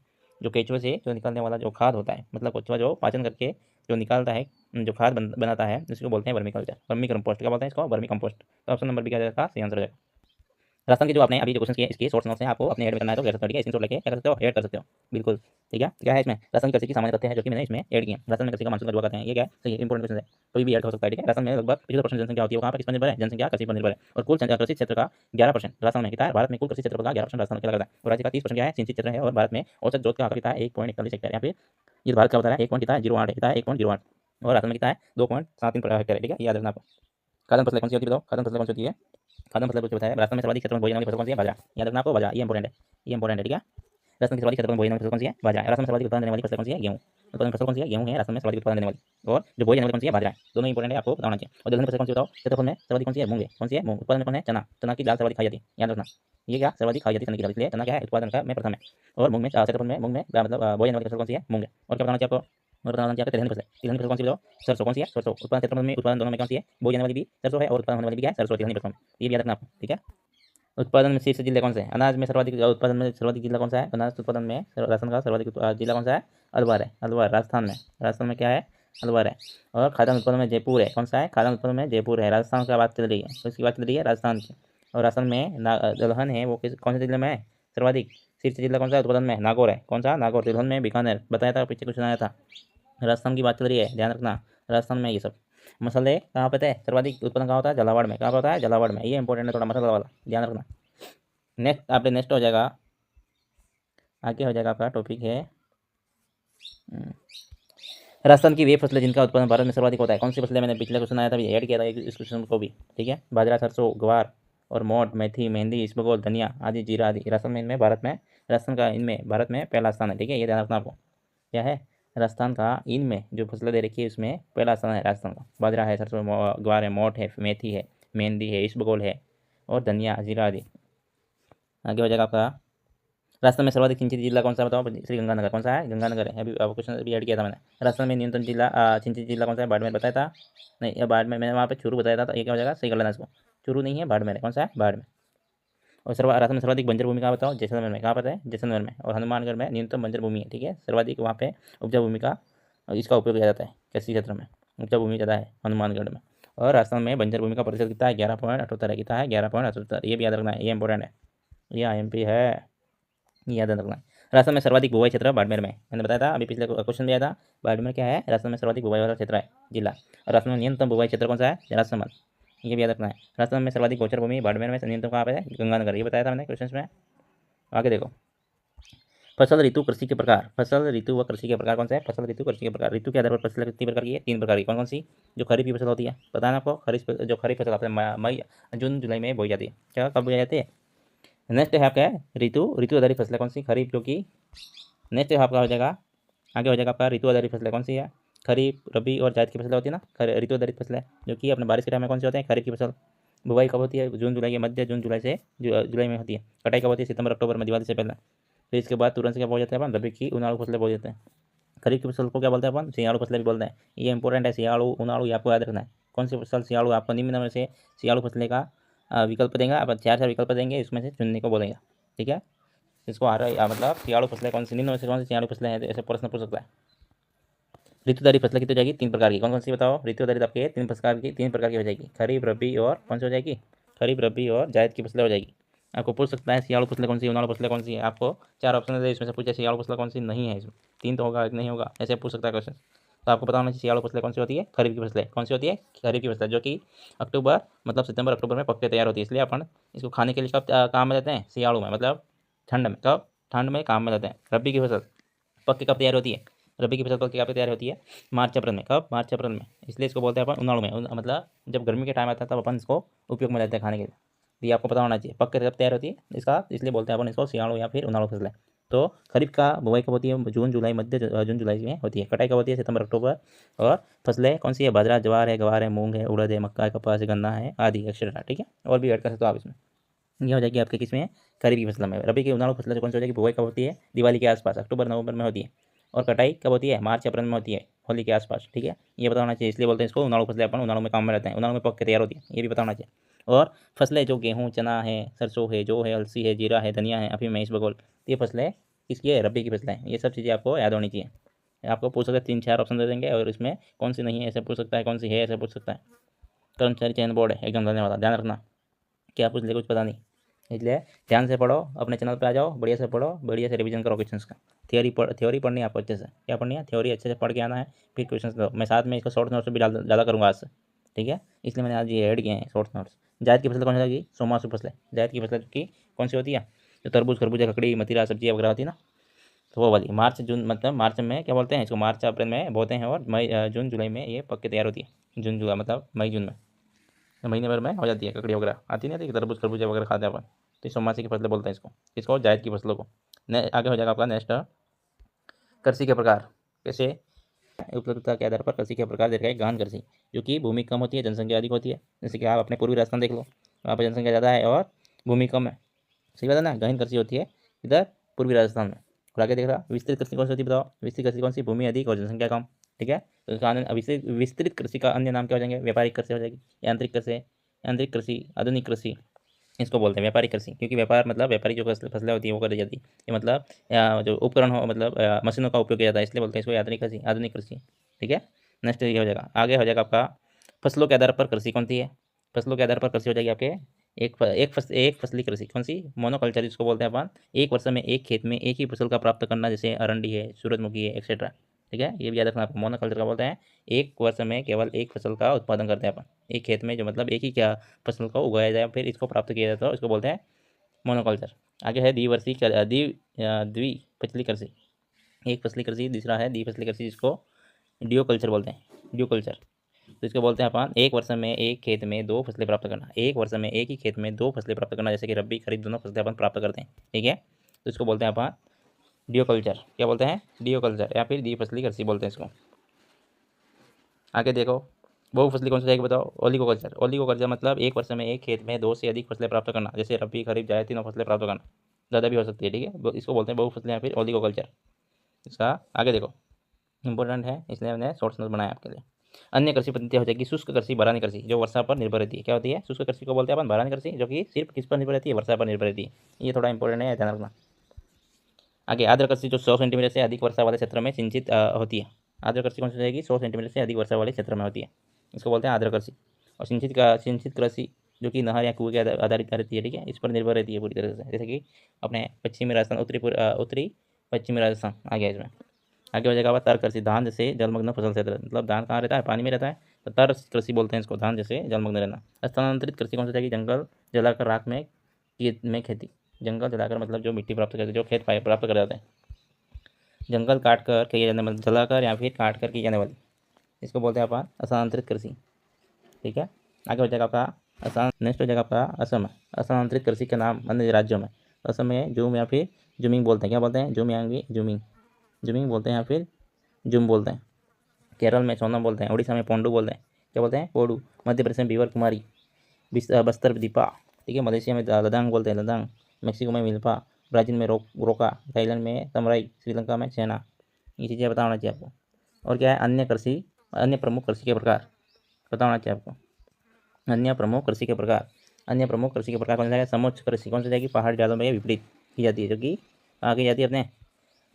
जो केचुए से जो निकलने वाला जो खाद होता है, मतलब केचुआ जो पाचन करके जो निकालता है, जो खाद बनाता है, इसको बोलते हैं वर्मी कल्चर। वर्मी कंपोस्ट क्या बोलते हैं इसको, वर्मी कंपोस्ट। तो ऑप्शन नंबर बी क्या हो जाएगा, सही आंसर हो जाएगा। राजस्थान के जो आपने अभी जो क्वेश्चन किए, इसके शॉर्ट नोट्स हैं, आपको अपने ऐड में करना है तो कर सकते हो, ठीक है। स्क्रीनशॉट लेके क्या कर सकते हो, ऐड कर सकते हो, बिल्कुल ठीक है। क्या है इसमें, राजस्थान की कृषि की सामान्य तथ्य है जो कि मैंने इसमें ऐड किए। राजस्थान में कृषि का मानसून का जुआ कहते हैं, ये क्या है, सही इंपॉर्टेंट क्वेश्चन है, कोई भी ऐड हो सकता है, ठीक है। राजस्थान में लगभग 75% जनसंख्या होती है, वहाँ पर किस पर निर्भर है, जनसंख्या कृषि पर निर्भर है। और कुल कृषि क्षेत्र का 11% राजस्थान में कितना है, भारत में कुल कृषि क्षेत्र का 11% राजस्थान में करता है। और राज्य का 30% क्या है, सिंचित क्षेत्र है। और भारत में औसत जोत का आंकड़ा कितना है, 1.41 हेक्टेयर। यहाँ पे ये भारत का बता रहा है 1.08 कितना है, 1.08। और राजस्थान में कितना है, 2.73 हेक्टेयर है, ठीक है, याद रखना आपको। खाद्यान्न फसलें कौन सी होती है बताओ, खाद्यान्न फसलें कौन सी होती है। खाद्यान्न फसलें कुछ बताया, राजस्थान में सर्वाधिक क्षेत्र में भोजन वाली फसल कौन सी है, बाजरा। याद रखना आपको, बाजरा, ये इंपॉर्टेंट है, ये इंपॉर्टेंट है, ठीक है। राजस्थान की सर्वाधिक क्षेत्र में भोजन वाली फसल कौन सी है, बाजरा। राजस्थान में सर्वाधिक उत्पादन देने वाली फसल कौन सी है, गेहूँ। उत्पादन फसल कौन सी है, गेहूँ है राजस्थान में सर्वाधिक उत्पादन देने वाली। और जो भोजन वाली कौन सी है, बाजरा है। दोनों इंपॉर्टेंट है, आपको बताना चाहिए। और दलहन फसल कौन सी बताओ, क्षेत्रफल में सर्वाधिक कौन सी है, मूंग है। कौन सी है, मूंग। उत्पादन में कौन है, चना। चना की दाल सर्वाधिक खाई जाती है, याद रखना। ये क्या सर्वाधिक खाई जाती है, चना की दाल, इसलिए चना क्या है, उत्पादन का में प्रथम है। और मूंग में क्षेत्रफल में, मूंग में मतलब भोजन वाली फसल कौन सी है, मूंग है। और क्या बताना चाहिए आपको, और बताना चाहिए आपको तिलहन फसल। तिलहन फसल कौन सी बताओ, सरसों। कौन सी है, सरसों। उत्पादन क्षेत्रफल में, उत्पादन दोनों में कौन सी है, भोजन वाली भी सरसों है और उत्पादन होने वाली भी क्या है, सरसों, तिलहन फसल। ये भी याद रखना आपको, ठीक है। उत्पादन में शीर्ष जिले कौन से हैं, अनाज में सर्वाधिक उत्पादन में सर्वाधिक जिला कौन सा है, अनाज उत्पादन में राजस्थान का सर्वाधिक जिला कौन सा है, अलवर है। अलवर राजस्थान में, राजस्थान में क्या है, अलवर है। और खाद्यान्न उत्पादन में जयपुर है, कौन सा है, खाद्यान्न उत्पादन में जयपुर है। राजस्थान की बात चल रही है, तो इसकी बात चल रही है राजस्थान की। और राजस्थान में दलहन है, वो कौन से जिले में है, सर्वाधिक। शीर्ष जिला कौन सा है उत्पादन में, नागौर है। कौन सा, नागौर। तिलहन में बीकानेर, बताया था पीछे कुछ सुनाया था। राजस्थान की बात चल रही है, ध्यान रखना, राजस्थान में ये सब। मसाले कहाँ पे थे, सर्वाधिक उत्पादन कहाँ होता है, झालावाड़ में। कहाँ पे होता है, झालावाड़ में। ये इंपॉर्टेंट है थोड़ा, मसाला वाला ध्यान रखना। नेक्स्ट आपने नेक्स्ट हो जाएगा, आगे हो जाएगा आपका टॉपिक है राजस्थान की वे फसलें जिनका उत्पादन भारत में सर्वाधिक होता है। कौन सी फसलें, मैंने पिछले क्वेश्चन आया था, ऐड किया था इस क्वेश्चन को भी, ठीक है। बाजरा सरसों ग्वार और मोट मेथी मेहंदी इसबगोल धनिया आदि जीरा आदि। राजस्थान में इनमें भारत में, राजस्थान का इनमें भारत में पहला स्थान है, ठीक है, ये ध्यान रखना आपको। क्या है, राजस्थान का इनमें जो फसलें दे रखी है उसमें पहला स्थान है राजस्थान का। बाजरा है, सरसों ग्वार है, मोट है, मेथी है, मेहंदी है, इसबगोल है और धनिया जीरा आदि। आगे हो जाएगा आपका, राजस्थान में सर्वाधिक सिंचित जिला कौन सा बताओ, श्री गंगानगर। कौन सा है, गंगानगर है। अभी क्वेश्चन अभी ऐड किया था मैंने। राजस्थान में न्यूनतम जिला सिंचित जिला कौन सा है, बाड़मेर बताया था, नहीं या बाड़मेर, मैंने वहाँ पे चूरू बताया था, तो ये क्या हो जाएगा, सही कर लेना इसको। चूरू नहीं है, बाड़मेर है। कौन सा है, बाड़मेर। और राजस्थान में सर्वाधिक बंजर भूमि कहाँ बताओ, जैसलमेर में। कहाँ पर है, जैसलमेर में। और हनुमानगढ़ में न्यूनतम बंजर भूमि है, ठीक है। सर्वाधिक वहाँ पे उपजाऊ भूमि का इसका उपयोग किया जाता है, कृषि क्षेत्र में उपजाऊ भूमि ज़्यादा है हनुमानगढ़ में। और राजस्थान में बंजर भूमि का प्रतिशत कितना है, 11.78 है। कितना है, 11.78। ये भी याद रखना है, ये इंपॉर्टेंट है, ये IMP है, ये याद रखना है। राजस्थान में सर्वाधिक बुवाई क्षेत्र बाड़मेर में, मैंने बताया था अभी पिछले क्वेश्चन में आया था। बाड़मेर क्या है, राजस्थान में सर्वाधिक बुवाई वाला क्षेत्र है, जिला। और राजस्थान में न्यूनतम बुवाई क्षेत्र कौन सा है, राजसमंद। ये भी याद रखना है। राजस्थान में सर्वाधिक गोचर भूमि बाड़मेर में संयंत्र कहाँ पे है? गंगानगर, ये बताया था मैंने क्वेश्चन में। आगे देखो, फसल ऋतु कृषि के प्रकार। फसल ऋतु व कृषि के प्रकार कौन सा है? फसल ऋतु कृषि के प्रकार। ऋतु के आधार पर फसल कितनी प्रकार की है? 3 प्रकार की। कौन कौन सी? जो खरीफ की फसल होती है, पता है ना आपको, जो खरीफ फसल आपने मई जून जुलाई में बोई जाती है। क्या कब बोई जाती है? नेक्स्ट है आपका ऋतु आधारित फसलें कौन सी? खरीफ, जो कि नेक्स्ट है आपका हो जाएगा, आगे हो जाएगा आपका ऋतु आधारित फसलें कौन सी है? खरीफ, रबी और जायद की फसलें होती है ना, ऋतु आधारित फसलें, जो कि अपने बारिश के टाइम में कौन सी होते हैं? खरीफ की फसल। बुआई कब होती है? जून जुलाई के मध्य, जून जुलाई से जुलाई में होती है। कटाई कब होती है? सितंबर अक्टूबर में, दिवाली से पहले। फिर इसके बाद तुरंत से क्या बोल जाते हैं अपन? रबी की उनाड़ू फसलें बोल देते हैं। खरीफ की फसल को क्या बोलते हैं अपन? सियाड़ू फसलें भी बोलते हैं। ये इंपॉर्टेंट है, सियाड़ू उनाड़ू, ये आपको याद रखना है। कौन सी फसल सियाड़ू? आपको निम्न में से सियाड़ू फसलें का विकल्प देंगे, अब 4 विकल्प देंगे, इसमें से चुनने को बोलेंगे, ठीक है। इसको आ रहा है मतलब सियाड़ू फसलें कौन सी, निम्न में से कौन सी सियाड़ू फसलें हैं, ऐसे प्रश्न पूछ सकता है। ऋतुधारी फसलें कितनी हो जाएगी? 3 प्रकार की। कौन कौन सी बताओ? ऋतुधारी आपके 3 प्रकार की हो जाएगी। खरीफ, रबी और कौन सी हो जाएगी? खरीफ, रबी और जायद की फसलें हो जाएगी। आपको पूछ सकता है सियाड़ू फसलें कौन सी, उनाड़ू फसलें कौन सी है। आपको 4 ऑप्शन दे, इसमें से पूछे सियाड़ू फसलें कौन सी नहीं है, इसमें 3 तो होगा, एक नहीं होगा, ऐसे पूछ सकता है क्वेश्चन। तो आपको पता होना चाहिए सियाड़ू फसलें कौन सी होती है? खरीफ की फसलें। कौन सी होती है? खरीफ की फसलें, जो कि अक्टूबर मतलब सितंबर अक्टूबर में पक के तैयार होती है। इसलिए अपन इसको खाने के लिए कब काम में लेते हैं? सियाड़ू में, मतलब ठंड में। कब? ठंड में काम में लेते हैं। रबी की फसल पक के कब तैयार होती है? रबी की फसल पक के कब तैयार होती है? मार्च अप्रैल में। कब? मार्च अप्रैल में। इसलिए इसको बोलते हैं अपन उनाड़ू में, मतलब जब गर्मी के टाइम आता है तब अपन इसको उपयोग में लेते हैं खाने के लिए। तो ये आपको पता होना चाहिए, पक के कब तैयार होती है इसका, इसलिए बोलते हैं अपन इसको सियाड़ू या फिर उनाड़ू फसलें। तो खरीफ का बुआई कब होती है? जून जुलाई, मध्य जून जुलाई में होती है। कटाई कब होती है? सितंबर अक्टूबर। और फसलें कौन सी है? बाजरा, ज्वार है, ग्वार है, मूंग है, उड़द है, मक्का है, कपास है, गन्ना है, आदि एक्सेट्रा, ठीक है। और भी ऐड कर सकते हो आप इसमें। ये हो जाएगी आपके किसमें? खरीफ की फसल में। रबी की उनाड़ू फसलें कौन सी हो जाएगी? बुआई कब होती है? दिवाली के आसपास, अक्टूबर नवंबर में होती है। और कटाई कब होती है? मार्च अप्रैल में होती है, होली के आसपास, ठीक है। ये पता होना चाहिए, इसलिए बोलते हैं इसको उनाड़ू फसलें। अपन उनाड़ू में काम में रहते हैं, उनाड़ू में पक के तैयार होती है, ये भी पता होना चाहिए। और फसलें जो गेहूँ, चना है, सरसों है, जो है, अलसी है, जीरा है, धनिया है, अफीम है, इसबगोल, ये फसलें किसकी है? रबी की फसलें हैं। ये सब चीज़ें आपको याद होनी चाहिए। आपको पूछ सकते हैं 3-4 ऑप्शन दे देंगे, और इसमें कौन सी नहीं है ऐसे पूछ सकता है, कौन सी है ऐसे पूछ सकता है। कर्मचारी चयन बोर्ड है, एकदम धन्यवाद, ध्यान रखना। क्या पूछ ले कुछ पता नहीं, इसलिए ध्यान से पढ़ो, अपने चैनल पे आ जाओ, बढ़िया से पढ़ो, बढ़िया से रिवीजन करो क्वेश्चंस का। थ्योरी पढ़नी है आपको अच्छे से। क्या पढ़नी है? थ्योरी अच्छे से पढ़ के आना है, फिर क्वेश्चंस दो। मैं साथ में इसको शॉर्ट नोट्स भी ज़्यादा करूँगा आज से, ठीक है। इसलिए मैंने आज ये ऐड किए हैं शॉर्ट नोट्स। जायद की फसल कौन सी होगी? सोमासु फसलें। जायद की फसल की कौन सी होती है? जो तरबूज, खरबूजा, ककड़ी, मतीरा सब्जियाँ वगैरह होती है ना, तो वो वाली। मार्च जून, मतलब मार्च में क्या बोलते हैं इसको? मार्च अप्रैल में बोते हैं, और मई जून जुलाई में ये पक के तैयार होती है। जून जुलाई मतलब मई जून में, महीने भर में हो जाती है। ककड़ी वगैरह आती नहीं, आती तरबूज खरबूजा वगैरह खाते हैं अपन, तो इस सोमासी की फसलें बोलते हैं इसको। इसको जायद की फसलों को। आगे हो जाएगा आपका नेक्स्ट, कृषि के प्रकार। कैसे? उपलब्धता के आधार पर कृषि के प्रकार देखा है। गहन कृषि, जो कि भूमि कम होती है, जनसंख्या अधिक होती है। जैसे कि आप अपने पूर्वी राजस्थान देख लो, वहाँ पर जनसंख्या ज़्यादा है और भूमि कम है, सही बात है ना। गहन कृषि होती है इधर पूर्वी राजस्थान में। और आगे देख रहा, विस्तृत कृषि कौन सी होती है बताओ? विस्तृत कृषि कौन सी? भूमि अधिक और जनसंख्या कम, ठीक है। तो इसका विस्तृत कृषि का अन्य नाम क्या हो जाएंगे? व्यापारिक कृषि हो जाएगी, यांत्रिक कृषि, आधुनिक कृषि, इसको बोलते हैं व्यापारिक कृषि। क्योंकि व्यापार मतलब व्यापारी जो फसलें होती है वो करी जाती है, ये मतलब जो उपकरण हो, मतलब मशीनों का उपयोग किया जाता है, इसलिए बोलते हैं इसको आधुनिक कृषि, ठीक है। नेक्स्ट ये हो जाएगा, आगे हो जाएगा आपका फसलों के आधार पर कृषि कौन सी है? फसलों के आधार पर कृषि हो जाएगी आपके एक फसली कृषि कौन सी? मोनोकल्चर जिसको बोलते हैं अपन। एक वर्ष में एक खेत में एक ही फसल का प्राप्त करना, जैसे अरंडी है, सूरजमुखी है, एक्सेट्रा, ठीक है। ये भी याद रखना आपको। मोनोकल्चर का बोलते हैं एक वर्ष में केवल एक फसल का उत्पादन करते हैं अपन, एक खेत में, जो मतलब एक ही क्या फसल को उगाया जाए फिर इसको प्राप्त किया जाता है, इसको बोलते हैं मोनोकल्चर। आगे है द्विफसली कृषि, एक फसली कृषि। दूसरा है द्विफसली कृषि, जिसको ड्यू कल्चर बोलते हैं, ड्यू कल्चर। तो इसको बोलते हैं अपन एक वर्ष में एक खेत में 2 फसलें प्राप्त करना, एक वर्ष में एक ही खेत में 2 फसलें प्राप्त करना, जैसे कि रबी खरीफ दोनों फसलें अपन प्राप्त करते हैं, ठीक है। तो इसको बोलते हैं अपन ड्यू कल्चर। क्या बोलते हैं? ड्यू कल्चर या फिर द्विफसली कृषि बोलते हैं इसको। आगे देखो, बहुफसली कौन सी जाएगी बताओ? ओलिगोकल्चर। ओलिगोकल्चर मतलब एक वर्ष में एक खेत में 2 से अधिक फसलें प्राप्त करना, जैसे रबी खरीफ जायद तीनों फसलें प्राप्त करना, ज़्यादा भी हो सकती है, ठीक है। इसको बोलते हैं बहुफसली या फिर ओलिगोकल्चर। इसका आगे देखो, इंपॉर्टेंट है, इसलिए मैंने शॉर्ट नोट बनाया आपके लिए। अन्य कृषि पद्धति हो जाएगी शुष्क कृषि, बरानी कृषि, जो वर्षा पर निर्भर रहती है। क्या होती है? शुष्क कृषि को बोलते हैं अपन बरानी कृषि, जो कि सिर्फ किस पर निर्भर रहती है? वर्षा पर निर्भर रहती है। ये थोड़ा इंपॉर्टेंट है, ध्यान रखना। आगे आर्द्र कृषि, जो 100 सेंटीमीटर से अधिक वर्षा वाले क्षेत्र में सिंचित होती है। आर्द्र कृषि कौन सी जाएगी? 100 सेंटीमीटर से अधिक वर्षा वाले क्षेत्र में होती है, इसको बोलते हैं आर्द्र कृषि। और सिंचित कृषि, जो कि नहर या कुएं के आधारित रहती है, ठीक है, इस पर निर्भर रहती है पूरी तरह से। जैसे कि अपने पश्चिमी राजस्थान, उत्तरी पश्चिमी राजस्थान आ गया इसमें। आगे हो जाएगा आपका तर कृषि, धान जैसे जलमग्न फसल क्षेत्र, मतलब धान कहाँ रहता है, पानी में रहता है, तो तर कृषि बोलते हैं इसको, धान जैसे जलमग्न रहना। स्थानांतरित कृषि कौन सा जाएगी, जंगल जलाकर राख में खेती, जंगल जलाकर मतलब जो मिट्टी प्राप्त करते, जो खेत प्राप्त कर जाते हैं, जंगल काट कर किए जाने मतलब जलाकर या फिर काट कर की जाने वाली, इसको बोलते हैं अपन स्थानांतरित कृषि। ठीक है, आगे हो जाएगा आपका नेक्स्ट हो जाएगा आपका असम। स्थानांतरित कृषि के नाम अन्य राज्यों में, असम में जूम या फिर जूमिंग बोलते हैं, क्या बोलते हैं, जूम या जूमिंग, जूमिंग बोलते हैं या फिर जूम बोलते हैं। केरल में सोनम बोलते हैं, उड़ीसा में पोंडू बोलते हैं, क्या बोलते हैं, पोडू। मध्य प्रदेश में बीवर कुमारी, बस्तर दीपा। ठीक है, मलेशिया में लदांग बोलते हैं, लदांग। मेक्सिको में मिल्पा, ब्राज़ील में रोका, थाईलैंड में तमराई, श्रीलंका में सेना। ये चीज़ें पता होना चाहिए आपको। और क्या है, अन्य प्रमुख कृषि के प्रकार पता होना चाहिए आपको। अन्य प्रमुख कृषि के प्रकार कौन सा जाएगा, समोच्च कृषि कौन सा जाएगी, पहाड़ी ढालों में विपरीत की जाती है, जो कि कहाँ की जाती है, अपने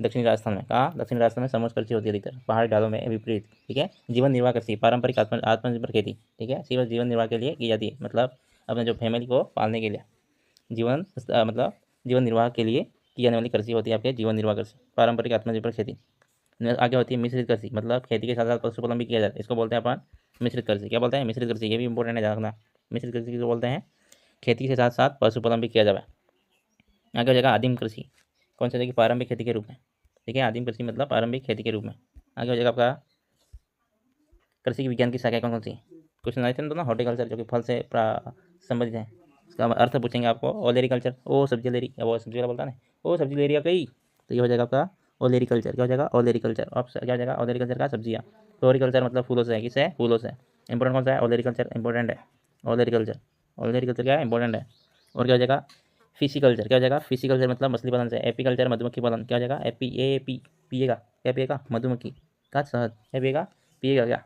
दक्षिणी राजस्थान में। कहाँ, दक्षिणी राजस्थान में समोच्च कृषि होती है अधिकतर, पहाड़ी ढालों में विपरीत। ठीक है, जीवन निर्वाह कृषि, पारंपरिक आत्मनिर्भर खेती। ठीक है, सिर्फ जीवन निर्वाह के लिए की जाती है, मतलब अपने जो फैमिली को पालने के लिए, मतलब जीवन निर्वाह के लिए की जाने वाली कृषि होती है आपके जीवन निर्वाह कृषि, पारंपरिक आत्मनिर्भर खेती। आगे होती है मिश्रित कृषि, मतलब खेती के साथ साथ पशुपालन भी किया जाता है, इसको बोलते हैं अपन मिश्रित कृषि। क्या बोलते हैं, मिश्रित कृषि, ये भी इंपॉर्टेंट है, ध्यान रखना। मिश्रित कृषि को बोलते हैं खेती के साथ साथ पशुपालन भी किया जाए। आगे हो जाएगा आदिम कृषि, कौन सा, देखिए प्रारंभिक खेती के रूप में। ठीक है, आदिम कृषि मतलब प्रारंभिक खेती के रूप में। आगे हो जाएगा आपका कृषि की विज्ञान की शाखा कौन सी, क्वेश्चन आए थे ना, हॉर्टिकल्चर, जो कि फल से संबंधित है। इसका अर्थ पूछेंगे आपको, ओलेरिकल्चर, ओ सब्जी लेरी, वो सब्जी वाला बोलता है ना, ओ सब्जी ले रही है कहीं, तो ये हो जाएगा आपका ओलेरिकल्चर। क्या हो जाएगा, ओलेरिकल्चर। अब क्या हो जाएगा, ओलेरिकल्चर का सब्जियाँ। फ्लोरिकल्चर मतलब फूलों से है, किससे, फूलों से। इंपॉर्टेंट कौन सा है, ओलेरिकल्चर इंपॉर्टेंट है, ओलेरिकल्चर क्या है, इंपॉर्टेंट है। और क्या हो जाएगा, फिशिकल्चर, क्या हो जाएगा, फिशिकल्चर मतलब मछली पालन से। एपीकल्चर मधुमक्खी पालन, क्या हो जाएगा, पिएगा, क्या पिएगा, मधुमक्खी का शहद, क्या पिएगा, पिएगा, क्या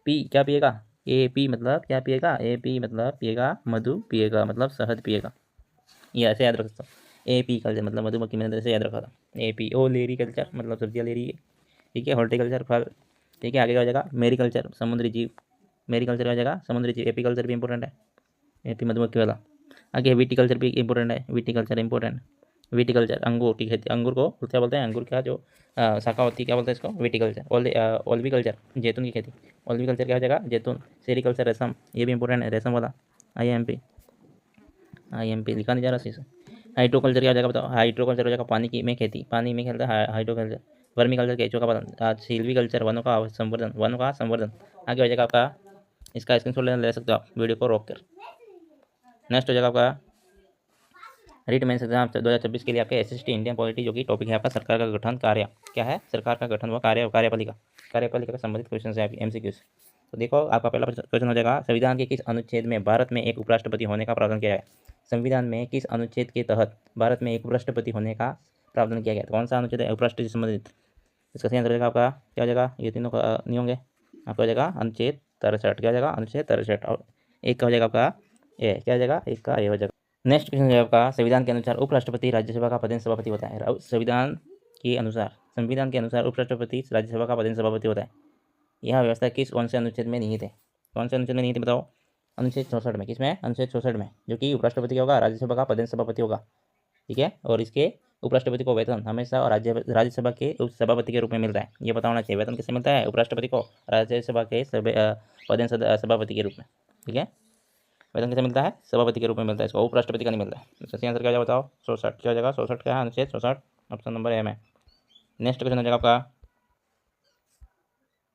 पी, क्या पिएगा, ए पी मतलब क्या पिएगा, ए पी मतलब पिएगा, मधु पिएगा मतलब शहद पिएगा। ये ऐसे याद रख सकते हो, ए पी कल्चर मतलब मधुमक्खी, मैंने ऐसे याद रखा था। A P, O Larry culture मतलब सब्जियाँ ले रही है। ठीक है, हॉर्टिकल्चर फल। ठीक है, आगे क्या हो जाएगा, मेरीकल्चर समुद्री जीव, मेरीकल्चर हो जाएगा समुद्री जीव। एपीकल्चर भी इंपॉर्टेंट है, एपी मधुमक्खी वाला। आगे विटीकल्चर भी इंपॉर्टेंट है, विटीकल्चर इंपॉर्टेंट। विटीकल्चर अंगूर की खेती, अंगूर को क्या बोलते हैं, अंगूर का जो शाखा होती है, क्या बोलते हैं इसको, विटीकल्चर। ओल्विकल्चर जैतून की खेती, ओल्विकल्चर क्या हो जाएगा, जैतून। सेरिकल्चर रेशम, ये भी इंपॉर्टेंट है, रेशम वाला। आई एम पी लिखा नहीं जा रहा से। हाइड्रोकल्चर क्या हो जाएगा बताओ, हाइड्रोकल्चर हो जाएगा पानी की में खेती, पानी में खेलता है हाइड्रोकल्चर। वर्मी केंचुआ का पालन, सिल्वीकल्चर वनों का संवर्धन। आगे हो जाएगा आपका, इसका स्क्रीनशॉट ले सकते हो आप वीडियो को रोक कर। नेक्स्ट हो जाएगा आपका रिट मेंस एग्जाम 2026 के लिए आपके एसएसटी इंडियन पॉलिटी, जो कि टॉपिक है आपका सरकार का गठन कार्य। क्या है, सरकार का गठन व कार्यपालिका का संबंधित क्वेश्चन है आपकी एमसीक्यूज। तो देखो, आपका पहला क्वेश्चन हो जाएगा, संविधान के किस अनुच्छेद में भारत में एक उपराष्ट्रपति होने का प्रावधान किया है। संविधान में किस अनुच्छेद के तहत भारत में एक उपराष्ट्रपति होने का प्रावधान किया गया, कौन सा अनुच्छेद है उपराष्ट्रपति से संबंधित। इसका सही आंसर हो जाएगा आपका, क्या हो जाएगा, ये तीनों का नहीं होंगे, आपका हो जाएगा अनुच्छेद 63। क्या हो जाएगा, अनुच्छेद 63। और एक का हो जाएगा आपका ए, क्या हो जाएगा, एक का ए हो जाएगा। नेक्स्ट क्वेश्चन है आपका, संविधान के अनुसार उपराष्ट्रपति राज्यसभा का पदेन सभापति होता है। संविधान के अनुसार उपराष्ट्रपति राज्यसभा का पदेन सभापति होता है। यह व्यवस्था कौन से अनुच्छेद में निहित है, कौन से अनुच्छेद में निहित है बताओ, अनुच्छेद 64 में। किसमें, अनुच्छेद 64 में, जो कि उपराष्ट्रपति क्या होगा, राज्यसभा का पदेन सभापति होगा। ठीक है, और इसके उपराष्ट्रपति को वेतन हमेशा और राज्यसभा के उपसभापति के रूप में मिलता है। ये पता होना चाहिए, वेतन किससे मिलता है, उपराष्ट्रपति को राज्यसभा के पदेन सभापति के रूप में। ठीक है, वेतन किसे मिलता है, सभापति के रूप में मिलता है, इसको उपराष्ट्रपति का नहीं मिलता है। इसका सही आंसर क्या हो जाएगा बताओ, 64। क्या हो जाएगा, 64 क्या है, अनुच्छेद 64, ऑप्शन नंबर ए में। नेक्स्ट क्वेश्चन हो जाएगा आपका,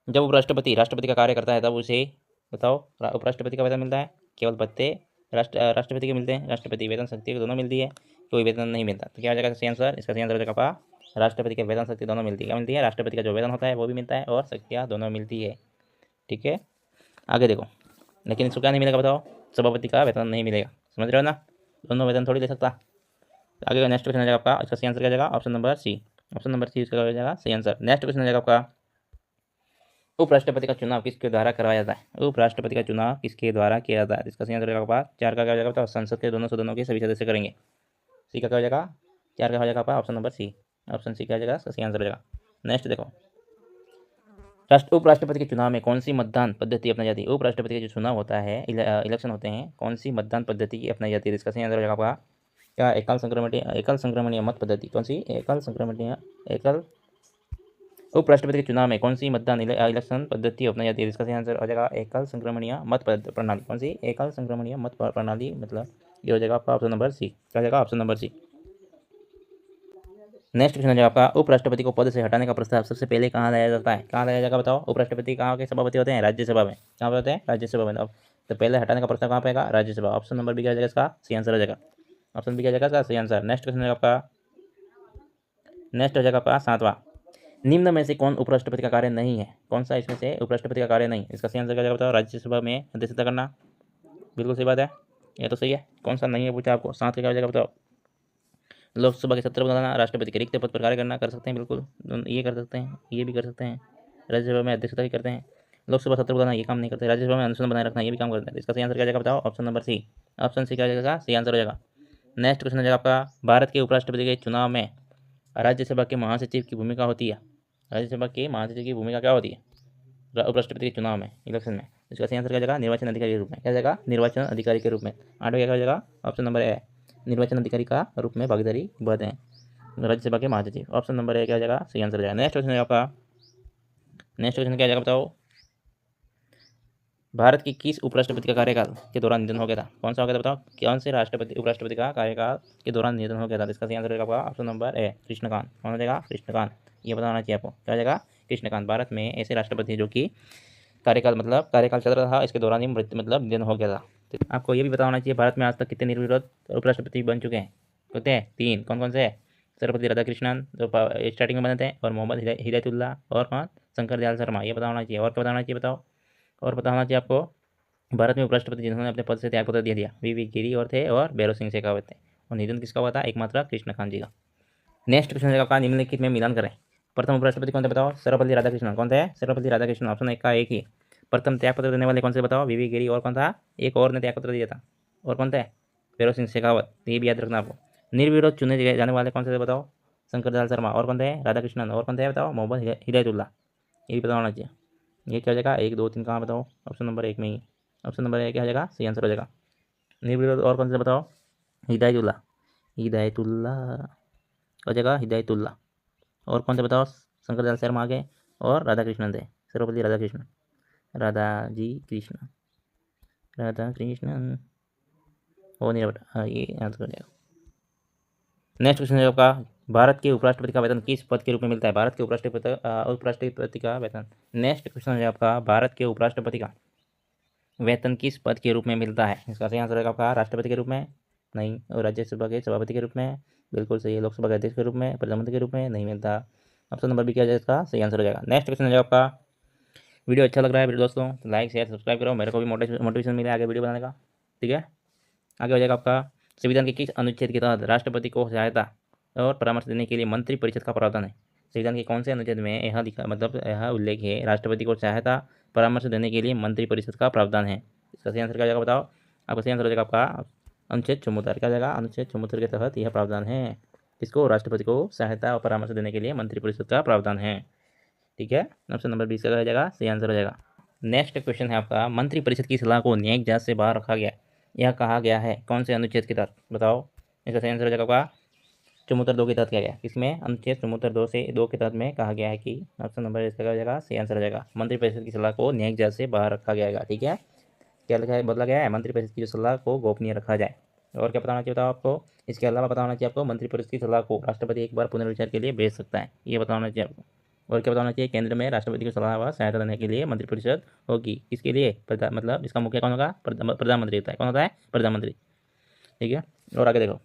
जब राष्ट्रपति का कार्य करता है तब उसे बताओ, उपराष्ट्रपति का वेतन मिलता है, केवल भत्ते राष्ट्रपति के मिलते हैं, राष्ट्रपति वेतन शक्ति दोनों मिलती है, कोई वेतन नहीं मिलता। तो क्या हो जाएगा सही आंसर, इसका सही आंसर हो जाएगा आपका, राष्ट्रपति के वेतन शक्ति दोनों मिलती है। क्या मिलती है, राष्ट्रपति का जो वेतन होता है वो भी मिलता है और शक्तियाँ दोनों मिलती है। ठीक है, आगे देखो, लेकिन इसको क्या नहीं मिलेगा बताओ, सभापति का वेतन नहीं मिलेगा, समझ रहे हो ना, दोनों वेतन थोड़ी ले सकता। आगे का नेक्स्ट क्वेश्चन आ जाएगा आपका, इसका सही आंसर क्या जाएगा, option number C. Option number C इसका हो जाएगा सही आंसर। नेक्स्ट क्वेश्चन आ जाएगा आपका, उपराष्ट्रपति का चुनाव किसके द्वारा करवाया जाता है, उपराष्ट्रपति का चुनाव किसके द्वारा किया जाता है। इसका सही आंसर रहेगा आपका 4 का क्या हो जाएगा बताओ, संसद के दोनों सदनों के सभी सदस्य करेंगे। सी का क्या हो जाएगा, 4 का हो जाएगा आपका option number C, option C क्या हो जाएगा, सही आंसर हो जाएगा। नेक्स्ट देखो, उपराष्ट्रपति के चुनाव में कौन सी मतदान पद्धति अपनाई जाती है। उपराष्ट्रपति का जो चुनाव होता है, इलेक्शन होते हैं, कौन सी मतदान पद्धति अपनाई जाती है। इसका सही आंसर हो जाएगा आपका क्या, एकल संक्रमणीय मत पद्धति। कौन सी, एकल उपराष्ट्रपति के चुनाव में कौन सी मतदान इलेक्शन पद्धति अपनाई जाती है? इसका सही आंसर हो जाएगा एकल संक्रमणीय मत प्रणाली। कौन सी? एकल संक्रमणीय मत प्रणाली, मतलब ये हो जाएगा आपका ऑप्शन नंबर सी। क्या हो जाएगा? Option number C. Next question हो जाएगा आपका, उपराष्ट्रपति को पद से हटाने का प्रस्ताव सबसे पहले कहाँ लाया जाता है? कहाँ लाया जाएगा बताओ? उपराष्ट्रपति कहाँ के सभापति होते हैं? राज्यसभा में। कहाँ पे होते हैं? राज्यसभा में। अब तो पहले हटाने का प्रस्ताव कहाँ पे आएगा? राज्यसभा। ऑप्शन नंबर बी क्या हो जाएगा? इसका सही आंसर हो जाएगा। ऑप्शन बी क्या हो जाएगा? इसका सही आंसर। नेक्स्ट क्वेश्चन हो जाएगा आपका, नेक्स्ट हो जाएगा आपका 7वां, निम्न में से कौन उपराष्ट्रपति का कार्य नहीं है? कौन सा इसमें से उपराष्ट्रपति का कार्य नहीं? इसका सही आंसर क्या हो जाएगा बताओ? राज्यसभा में अध्यक्षता करना। बिल्कुल सही बात है, ये तो सही है। कौन सा नहीं है पूछा आपको? 7 का क्या हो जाएगा बताओ? लोकसभा के सत्र बुलाना, राष्ट्रपति के रिक्त पद पर कार्य करना। कर सकते हैं बिल्कुल, ये कर सकते हैं, ये भी कर सकते हैं। राज्यसभा में अध्यक्षता भी करते हैं। लोकसभा सत्र बुलाना ये काम नहीं करते। राज्यसभा में अनुसंधान बनाए रखना ये भी काम करते हैं। इसका सही आंसर क्या हो जाएगा बताओ? Option number C. Option C क्या हो जाएगा? सही आंसर हो जाएगा। नेक्स्ट क्वेश्चन हो जाएगा आपका, भारत के उपराष्ट्रपति के चुनाव में राज्यसभा के महासचिव की भूमिका होती है। राज्यसभा के महासचिव की भूमिका क्या होती है उपराष्ट्रपति के चुनाव में, इलेक्शन में? इसका सही आंसर क्या हो जाएगा? निर्वाचन अधिकारी के रूप में। क्या हो जाएगा? निर्वाचन अधिकारी के रूप में। 8वां क्या हो जाएगा? ऑप्शन नंबर ए, निर्वाचन अधिकारी का रूप में भागीदारी बढ़ते हैं राज्यसभा के महासचिव। ऑप्शन नंबर ए क्या हो जाएगा? सही आंसर हो जाएगा। नेक्स्ट क्वेश्चन है आपका, नेक्स्ट क्वेश्चन क्या हो जाएगा बताओ? भारत के किस उपराष्ट्रपति का कार्यकाल के दौरान निधन हो गया था? कौन सा हो गया था बताओ? कौन से राष्ट्रपति उपराष्ट्रपति का कार्यकाल के दौरान निधन हो गया था? इसका सही आंसर होगा आपका ऑप्शन नंबर ए, कृष्णकांत। कौन हो जाएगा? कृष्णकांत। ये बताना चाहिए आपको। क्या हो जाएगा? कृष्णकांत। भारत में ऐसे राष्ट्रपति जो कि कार्यकाल मतलब कार्यकाल चल रहा था, इसके दौरान ही मृत्यु मतलब निधन हो गया था। तो आपको ये भी बताना चाहिए भारत में आज तक कितने निर्विरोध उपराष्ट्रपति बन चुके हैं? होते हैं 3। कौन कौन से? सर्वपल्ली राधाकृष्णन जो स्टार्टिंग में बने थे, और मोहम्मद हिदायतुल्लाह, और कौन? शंकर दयाल शर्मा। ये बताना चाहिए। और क्या बताना चाहिए बताओ? और बताना चाहिए आपको, भारत में उपराष्ट्रपति जिन्होंने अपने पद से त्यागपत्र दे दिया, वी गिरी और थे, और भैरव सिंह शेखावत थे। और निधन किसका हुआ था? एकमात्र कृष्णकांत जी का। नेक्स्ट क्वेश्चन आपका, निम्नलिखित में मिलान करें। प्रथम उपराष्ट्रपति कौन थे बताओ? सर्वपल्ली राधाकृष्णन। कौन थे? सर्वपल्ली राधाकृष्णन। ऑप्शन एक का एक ही। प्रथम त्यागपत्र देने वाले कौन से बताओ? वी गिरी, और कौन था? एक और ने त्यागपत्र दिया था, और कौन थे? भैरव सिंह शेखावत। ये भी याद रखना आपको। निर्विरोध चुने जाने वाले कौन से थे बताओ? शंकर दयाल शर्मा। और कौन थे? राधाकृष्णन। और कौन थे बताओ? मोहम्मद हिदायतुल्लाह। ये भी पता होना चाहिए। ये क्या हो जाएगा? 1 2 3 कहाँ बताओ? ऑप्शन नंबर 1 में ही। ऑप्शन नंबर 1 क्या हो जाएगा? सही आंसर हो जाएगा। निर्विरोध और कौन से बताओ? हिदायतुल्लाह। हिदायतुल्लाह हो जाएगा, हिदायतुल्लाह। और कौन से बताओ? शंकर दयाल शर्मा आगे, और राधाकृष्णन थे, सर्वपल्ली राधाकृष्णन। राधाकृष्णन हो नहीं बेटा, हाँ ये आंसर हो जाएगा। नेक्स्ट क्वेश्चन है आपका, भारत के उपराष्ट्रपति का वेतन किस पद के रूप में मिलता है? भारत के उपराष्ट्रपति का वेतन। नेक्स्ट क्वेश्चन है आपका, भारत के उपराष्ट्रपति का वेतन किस पद के रूप में मिलता है? इसका सही आंसर है आपका राष्ट्रपति के रूप में नहीं, और राज्यसभा के सभापति के रूप में बिल्कुल सही है, लोकसभा के अध्यक्ष के रूप में, प्रधानमंत्री के रूप में नहीं मिलता। ऑप्शन नंबर बी क्या जाएगा? इसका सही आंसर हो जाएगा। नेक्स्ट क्वेश्चन है आपका, वीडियो अच्छा लग रहा है मेरे दोस्तों तो लाइक शेयर सब्सक्राइब करो, मेरे को भी मोटिवेशन मिले आगे वीडियो बनाने का। ठीक है, आगे हो जाएगा आपका, संविधान के किस अनुच्छेद के तहत राष्ट्रपति को सहायता और परामर्श देने के लिए मंत्री परिषद का प्रावधान है? संविधान के कौन से अनुच्छेद में यह लिखा मतलब यह उल्लेख है राष्ट्रपति को सहायता परामर्श देने के लिए मंत्री परिषद का प्रावधान है? इसका सही आंसर क्या जाएगा बताओ? आपका सही आंसर हो जाएगा आपका अनुच्छेद 74। क्या जाएगा? अनुच्छेद 74 के तहत यह प्रावधान है, इसको राष्ट्रपति को सहायता और परामर्श देने के लिए मंत्रिपरिषद का प्रावधान है। ठीक है, ऑप्शन नंबर 20 का हो जाएगा सही आंसर हो जाएगा। नेक्स्ट क्वेश्चन है आपका, मंत्रिपरिषद की सलाह को न्यायिक जांच से बाहर रखा गया, यह कहा गया है कौन से अनुच्छेद के तहत? बताओ। इसका सही आंसर हो जाएगा आपका 74(2) के तहत किया गया। किसमें? अनुच्छेद 74(2) से 2 के तहत में कहा गया है कि ऑप्शन नंबर इसका हो जाएगा सही आंसर हो जाएगा, मंत्रिपरिषद की सलाह को न्यायिक जांच से बाहर रखा गया। ठीक है, क्या लिखा है? बदला गया है, मंत्रिपरिषद की जो सलाह को गोपनीय रखा जाए। और क्या बताना चाहिए बताओ आपको? इसके अलावा बताना चाहिए आपको, मंत्रिपरिषद की सलाह को राष्ट्रपति एक बार पुनर्विचार के लिए भेज सकता है, ये बताना चाहिए आपको। और क्या बताना चाहिए? केंद्र में राष्ट्रपति की सलाह व सहायता देने के लिए मंत्रिपरिषद होगी। इसके लिए मतलब इसका मुखिया कौन होगा? प्रधानमंत्री होता है। कौन होता है? प्रधानमंत्री। ठीक है, और आगे देखो,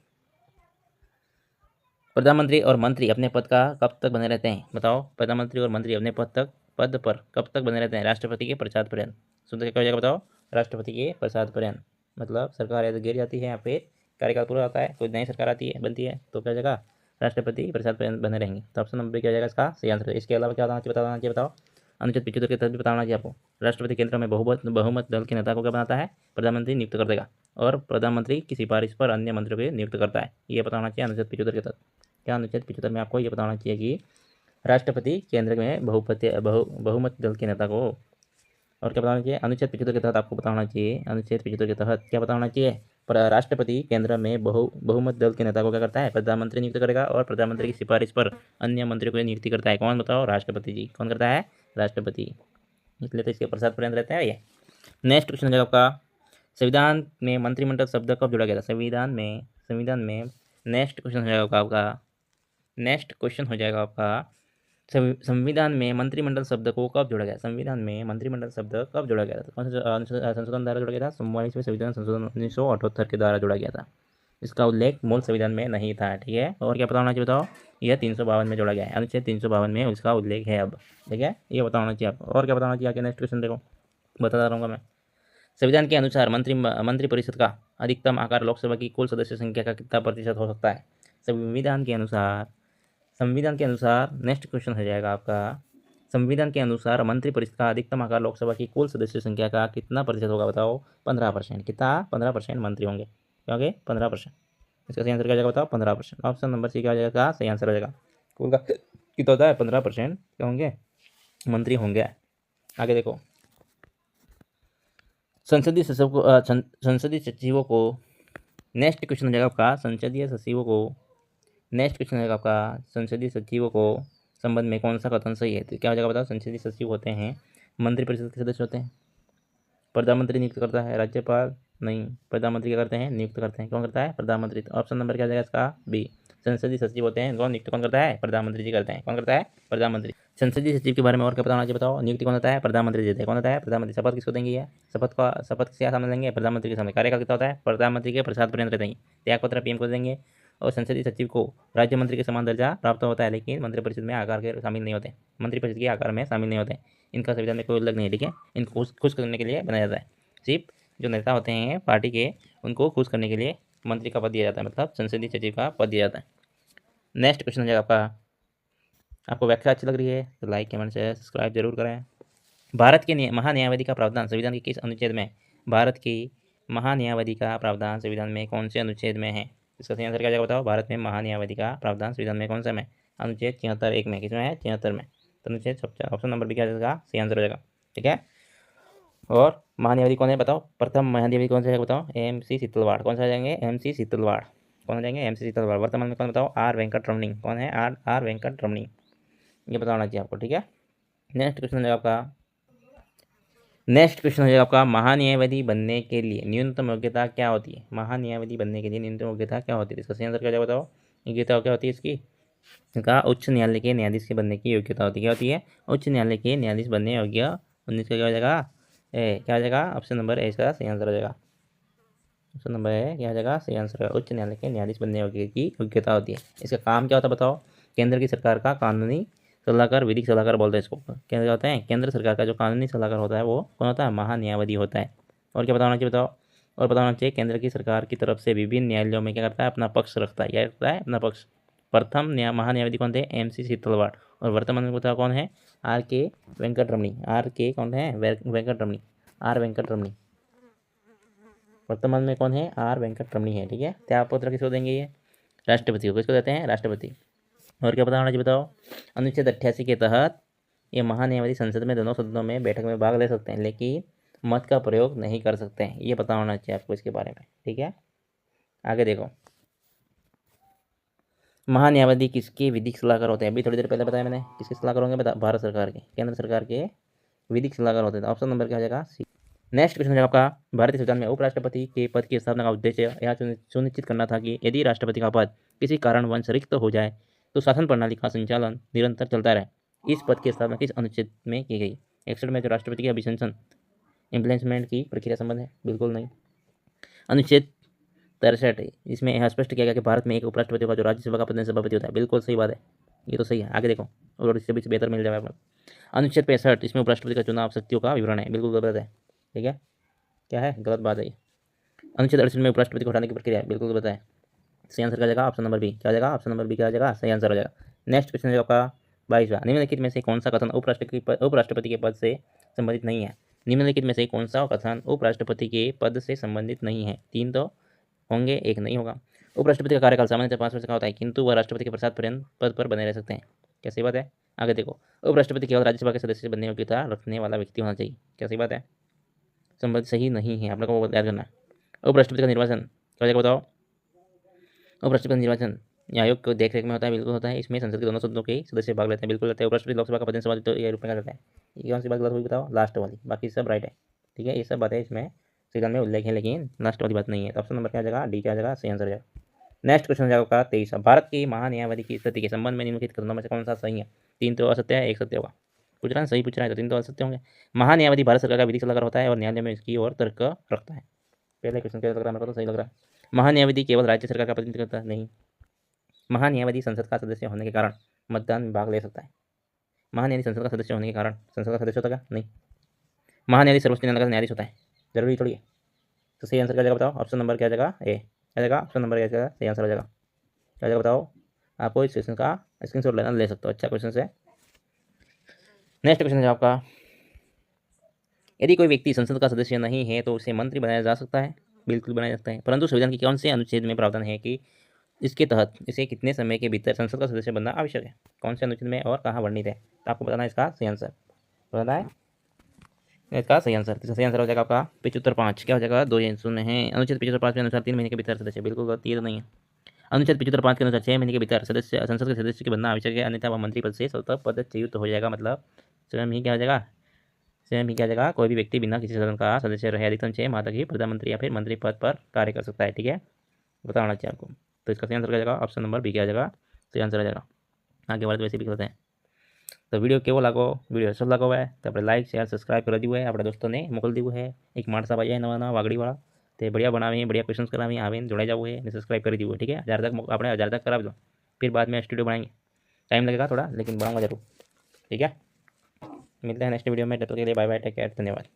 प्रधानमंत्री और मंत्री अपने पद का कब तक बने रहते हैं? बताओ, प्रधानमंत्री और मंत्री अपने पद पर कब तक बने रहते हैं? राष्ट्रपति के प्रसाद पर्यंत। शुद्ध क्या हो जाएगा बताओ? राष्ट्रपति के प्रसाद पर्यंत। मतलब सरकार या तो गिर जाती है, यहाँ पे कार्यकाल पूरा होता है, कोई नई सरकार आती है बनती है, तो क्या हो जाएगा? राष्ट्रपति प्रसाद पर्यंत बने रहेंगे। तो ऑप्शन नंबर क्या हो जाएगा इसका सही आंसर? इसके अलावा क्या बताना चाहिए बताओ? अनुच्छेद 75 के तहत भी बताना चाहिए आपको, राष्ट्रपति केंद्र में बहुमत दल के नेता को क्या बनाता है? प्रधानमंत्री नियुक्त कर देगा, और प्रधानमंत्री की सिफारिश पर अन्य मंत्रियों को नियुक्त करता है। ये बताना चाहिए अनुच्छेद 75 के तहत। क्या अनुच्छेद 75 में आपको ये बताना चाहिए कि राष्ट्रपति केंद्र में बहुमत दल के नेता को। और क्या बताना चाहिए? अनुच्छेद 75 के तहत आपको बताना चाहिए, अनुच्छेद 75 के तहत क्या बताना चाहिए? राष्ट्रपति केंद्र में बहुमत दल के नेता को क्या करता है, प्रधानमंत्री नियुक्त करेगा और प्रधानमंत्री की सिफारिश पर अन्य मंत्रियों को नियुक्ति करता है। कौन बताओ, राष्ट्रपति जी। कौन करता है, राष्ट्रपति। इसलिए तो इसके प्रसाद पर्यंत रहता है ये। नेक्स्ट क्वेश्चन है आपका, संविधान में मंत्रिमंडल शब्द कब जोड़ा गया था? संविधान में नेक्स्ट क्वेश्चन हो जाएगा आपका, नेक्स्ट क्वेश्चन हो जाएगा आपका, संविधान में मंत्रिमंडल शब्द को कब जोड़ा गया? संविधान में मंत्रिमंडल शब्द कब जोड़ा गया था? कौन सा संशोधन द्वारा जोड़ा गया था? 44वें संविधान संशोधन 1978 के द्वारा जोड़ा गया था। इसका उल्लेख मूल संविधान में नहीं था, ठीक है। और क्या पता होना चाहिए बताओ, यह 352 में जोड़ा गया है, अनुच्छेद 352 में इसका उल्लेख है अब, ठीक है। ये पता होना चाहिए आपको। और क्या पता होना चाहिए आगे, नेक्स्ट क्वेश्चन देखो, बताता रहूँगा मैं। संविधान के अनुसार मंत्रिपरिषद का अधिकतम आकार लोकसभा की कुल सदस्य संख्या का कितना प्रतिशत हो सकता है? संविधान के अनुसार नेक्स्ट क्वेश्चन हो जाएगा आपका, संविधान के अनुसार मंत्रिपरिषद का अधिकतम आकार लोकसभा की कुल सदस्य संख्या का कितना प्रतिशत होगा बताओ? 15%। कितना? 15% मंत्री होंगे। क्या होंगे? 15%। इसका सही आंसर क्या जाएगा बताओ? 15%। ऑप्शन नंबर सी क्या हो जाएगा? सही आंसर हो जाएगा। कुल का कितना होता है? 15% क्या होंगे? मंत्री होंगे। आगे देखो, संसदीय सचिवों को नेक्स्ट क्वेश्चन हो जाएगा आपका, संसदीय सचिवों को संबंध में कौन सा कथन सही है? तो क्या हो जाएगा बताओ? संसदीय सचिव होते हैं मंत्रिपरिषद के सदस्य होते हैं। प्रधानमंत्री नियुक्त करता है, राज्यपाल नहीं। प्रधानमंत्री क्या करते हैं? नियुक्त करते हैं। कौन करता है? प्रधानमंत्री। तो ऑप्शन नंबर क्या हो जाएगा इसका? बी। संसदीय सचिव होते हैं, कौन नियुक्त कौन करता है? प्रधानमंत्री जी करते हैं। कौन करता है? प्रधानमंत्री। संसदीय सचिव के बारे में और क्या पता होना चाहिए बताओ? नियुक्ति कौन होता है? प्रधानमंत्री देते हैं। कौन होता है? प्रधानमंत्री। शपथ किसको देंगे? ये शपथ किसके सामने लेंगे? प्रधानमंत्री के सामने। कार्यकाल कितना होता है? प्रधानमंत्री के प्रसाद पर्यंत रहते हैं। त्यागपत्र पीएम को देंगे। और संसदीय सचिव को राज्य मंत्री के समान दर्जा प्राप्त होता है, लेकिन मंत्रिपरिषद में आकार के शामिल नहीं होते, मंत्रिपरिषद के आकार में शामिल नहीं होते। इनका संविधान में कोई उल्लेख नहीं है, ठीक है। इनको खुश करने के लिए बनाया जाता है। सिर्फ जो नेता होते हैं पार्टी के, उनको खुश करने के लिए मंत्री का पद दिया जाता है, मतलब संसदीय सचिव का पद दिया जाता है। नेक्स्ट क्वेश्चन हो जाएगा आपका, आपको व्याख्या अच्छी लग रही है तो लाइक कमेंट शेयर सब्सक्राइब जरूर करें। भारत के महान्यायवादी का प्रावधान संविधान के किस अनुच्छेद में? भारत की महान्यायवादी का प्रावधान संविधान में कौन से अनुच्छेद में है? इसका सही आंसर क्या जाएगा बताओ? भारत में महान्यायवादी का प्रावधान संविधान में कौन सा में? अनुच्छेद 76(1) में। किसमें है? 76 में। तो अनुच्छेद 76। ऑप्शन नंबर भी क्या जाएगा? सही आंसर हो जाएगा, ठीक है। और महान्यायवादी कौन है बताओ? प्रथम महान्यायवादी कौन सा है बताओ? MC सीतलवाड़। कौन सा आ जाएंगे? MC सीतलवाड़। कौन आ जाएंगे? MC सीतलवाड़। वर्तमान में कौन बताओ? R वेंकटरमणी। कौन है? R वेंकटरमणी। ये पता होना चाहिए आपको, ठीक है। नेक्स्ट क्वेश्चन है आपका, महान्यायवादी बनने के लिए न्यूनतम योग्यता क्या होती है? महान्यायवादी बनने के लिए न्यूनतम योग्यता क्या होती है? इसका सही आंसर क्या जाएगा बताओ? योग्यता क्या होती है इसकी? का उच्च न्यायालय के न्यायाधीश के बनने की योग्यता होती है। क्या होती है? उच्च न्यायालय के न्यायाधीश बनने योग्य। 19 का क्या हो जाएगा? क्या हो जाएगा? ऑप्शन नंबर ए इसका सही आंसर हो जाएगा। ऑप्शन नंबर है क्या हो जाएगा? सही आंसर है। उच्च न्यायालय के न्यायाधीश बनने योग्य की योग्यता होती है। इसका काम क्या होता है बताओ? केंद्र की सरकार का कानूनी सलाहकार, विधिक सलाहकार बोलते हैं इसको। क्या होते हैं? केंद्र सरकार का जो कानूनी सलाहकार होता है वो कौन होता है? महान्यायवादी होता है। और क्या बताना चाहिए बताओ? और बताना चाहिए केंद्र की सरकार की तरफ से विभिन्न न्यायालयों में क्या करता है? अपना पक्ष रखता है। क्या रखता है? अपना पक्ष। प्रथम महान्यायवादी कौन थे? MC सीतलवाड़। और वर्तमान में बताओ कौन है? RK वेंकटरमणी। RK कौन है? वेंकटरमणी। R वेंकटरमणी। वर्तमान में कौन है? R वेंकटरमणी है, ठीक है। त्यागपत्र किसको देंगे? ये राष्ट्रपति को। किसको देते हैं? राष्ट्रपति। और क्या पता होना चाहिए बताओ? अनुच्छेद 88 के तहत ये महान्यायवादी संसद में दोनों सदनों में बैठक में भाग ले सकते हैं, लेकिन मत का प्रयोग नहीं कर सकते हैं। ये पता होना चाहिए आपको इसके बारे में, ठीक है। आगे देखो, महान्यायवादी किसके विधिक सलाहकार होते हैं? अभी थोड़ी देर पहले बताया मैंने, किसके सलाहकार होंगे? भारत सरकार के, केंद्र सरकार के विधिक सलाहकार होते हैं। ऑप्शन नंबर क्या हो जाएगा? सी। नेक्स्ट क्वेश्चन है आपका, भारतीय संविधान में उपराष्ट्रपति के पद की स्थापना का उद्देश्य यह सुनिश्चित करना था कि यदि राष्ट्रपति का पद किसी कारणवश रिक्त हो जाए तो शासन प्रणाली का संचालन निरंतर चलता रहे। इस पद की स्थापना किस अनुच्छेद में की गई? 61 में जो राष्ट्रपति के अभिशंसन इम्प्लीमेंट की प्रक्रिया संबंध है? बिल्कुल नहीं। अनुच्छेद 63 इसमें यह स्पष्ट किया गया कि भारत में एक उपराष्ट्रपति होगा जो राज्यसभा का प्रतिनिधि सभापति होता है। बिल्कुल सही बात है, ये तो सही है। आगे देखो, और इससे भी बेहतर मिल जाएगा। अनुच्छेद 65 इसमें उपराष्ट्रपति का चुनाव शक्तियों का विवरण है। बिल्कुल गलत है, ठीक है। क्या है? गलत बात है ये। अनुच्छेद 68 में उपराष्ट्रपति को हटाने की प्रक्रिया है। बिल्कुल गलत है। सही आंसर क्या जाएगा? Option number B. क्या हो जाएगा? ऑप्शन नंबर बी क्या हो जाएगा? सही आंसर हो जाएगा। नेक्स्ट क्वेश्चन है आपका 22वां, निम्नलिखित में से कौन सा कथन उपराष्ट्रपति के पद से संबंधित नहीं है? निम्नलिखित में से कौन सा कथन उपराष्ट्रपति के पद से संबंधित नहीं है? 3 तो होंगे, एक नहीं होगा। उपराष्ट्रपति का कार्यकाल सामान्यतः 5 वर्ष का होता है, किंतु वह राष्ट्रपति के प्रसाद पर्यंत पद पर बने रह सकते हैं। क्या सही बात है? आगे देखो, उपराष्ट्रपति केवल राज्यसभा के सदस्य बनने योग्यता रखने वाला व्यक्ति होना चाहिए। क्या सही बात है? संबंध सही नहीं है, आप लोगों को याद करना है। उपराष्ट्रपति का निर्वाचन क्या हो जाएगा बताओ। उपराष्ट्रपति का निर्वाचन आयोग को देख रेख में होता है, बिल्कुल होता है। इसमें संसद के दोनों सदनों के सदस्य भाग लेते हैं, बिल्कुल लेते हैं। उपराष्ट्रपति लोकसभा का प्रतिनिधि सभा तो ये रूप में करता है। ये कौन सी बात गलत हुई बताओ, लास्ट वाली, बाकी सब राइट है। ठीक है, ये सब बातें इसमें संविधान में उल्लेख है, लेकिन लास्ट वाली बात नहीं है। तो ऑप्शन नंबर क्या आ जाएगा, डी क्या आ जाएगा, सही आंसर हो जाएगा। नेक्स्ट क्वेश्चन हो जाएगा 23। भारत के महान्यायवादी की स्थिति के संबंध में निम्नलिखित कथनों में से कौन सा सही है। 3 तो असत्य है, 1 सत्य होगा। पूछ रहा है, सही पूछ रहा है तो 3 तो असत्य होंगे। महान्यायवादी भारत सरकार का विधिक सलाहकार होता है और न्यायालय में इसकी ओर तर्क रखता है। पहले क्वेश्चन क्या लग रहा है मेरे को, तो सही लग रहा है। महान्यायवादी केवल राज्य सरकार का प्रतिनिधित्व करता है, नहीं। महान्यायवादी संसद का सदस्य होने के कारण मतदान में भाग ले सकता है। महान्यायाधीश संसद का सदस्य होने के कारण संसद का सदस्य होता है, नहीं। महान्यायाधीश सर्वोच्च न्यायालय का न्यायाधीश होता है, जरूरी थोड़ी है। तो सही आंसर क्या जाएगा बताओ, ऑप्शन नंबर क्या जाएगा, ए क्या जाएगा, ऑप्शन नंबर क्या जाएगा, सही आंसर हो जाएगा। क्या जाएगा बताओ, आपको इस क्वेश्चन का स्क्रीनशॉट लेना ले सकते हो, अच्छा क्वेश्चन है। नेक्स्ट क्वेश्चन है आपका, यदि कोई व्यक्ति संसद का सदस्य नहीं है तो उसे मंत्री बनाया जा सकता है, बिल्कुल बनाया जाता है। परंतु संविधान के कौन से अनुच्छेद में प्रावधान है कि इसके तहत इसे कितने समय के भीतर संसद का सदस्य बनना आवश्यक है। कौन से अनुच्छेद में और कहाँ वर्णित है, तो आपको बताना है इसका सही आंसर। बताना है इसका सही आंसर। तो सही आंसर हो जाएगा आपका 75(5). क्या हो जाएगा, 2 शून्य है। अनुच्छेद 75(5) के अनुसार 3 महीने के भीतर सदस्य, बिल्कुल गलत, ये तो नहीं है। अनुच्छेद 75(5) के अनुसार 6 महीने के भीतर सदस्य संसद के सदस्य के बनना आवश्यक है, अन्यथा वह मंत्री पद से स्वतः पदच्युत हो जाएगा। मतलब स्वयं ही क्या हो जाएगा, स्वयं ही क्या जाएगा, कोई भी व्यक्ति बिना किसी सदन का सदस्य रहे अधिकतम 6 माह तक ही प्रधानमंत्री या फिर मंत्री पद पर कार्य कर सकता है। ठीक है, बताना चाहिए आपको। तो इसका सही आंसर क्या जाएगा, ऑप्शन नंबर बी क्या आ जाएगा, सही आंसर आ जाएगा। आगे वाले तो वैसे भी करते हैं। तो वीडियो केवल लागो, वीडियो अच्छा लगा हुआ है तो अपने लाइक शेयर सब्सक्राइब कर दियो है, अपने दोस्तों ने मोकल दियो है। एक माणसा भाई है नवा नवा वागड़ी वाला, तो बढ़िया बनावे, बढ़िया क्वेश्चन करावे, आवे जोड़े जाओ है, सब्सक्राइब कर दियो। ठीक है, 1000 तक अपने 1000 तक करा दो, फिर बाद में स्टूडियो बनाएंगे। टाइम लगेगा थोड़ा, लेकिन बनाऊंगा जरूर। ठीक है, मिलते हैं नेक्स्ट वीडियो में, तब तक के लिए बाय बाय, टेक केयर, धन्यवाद।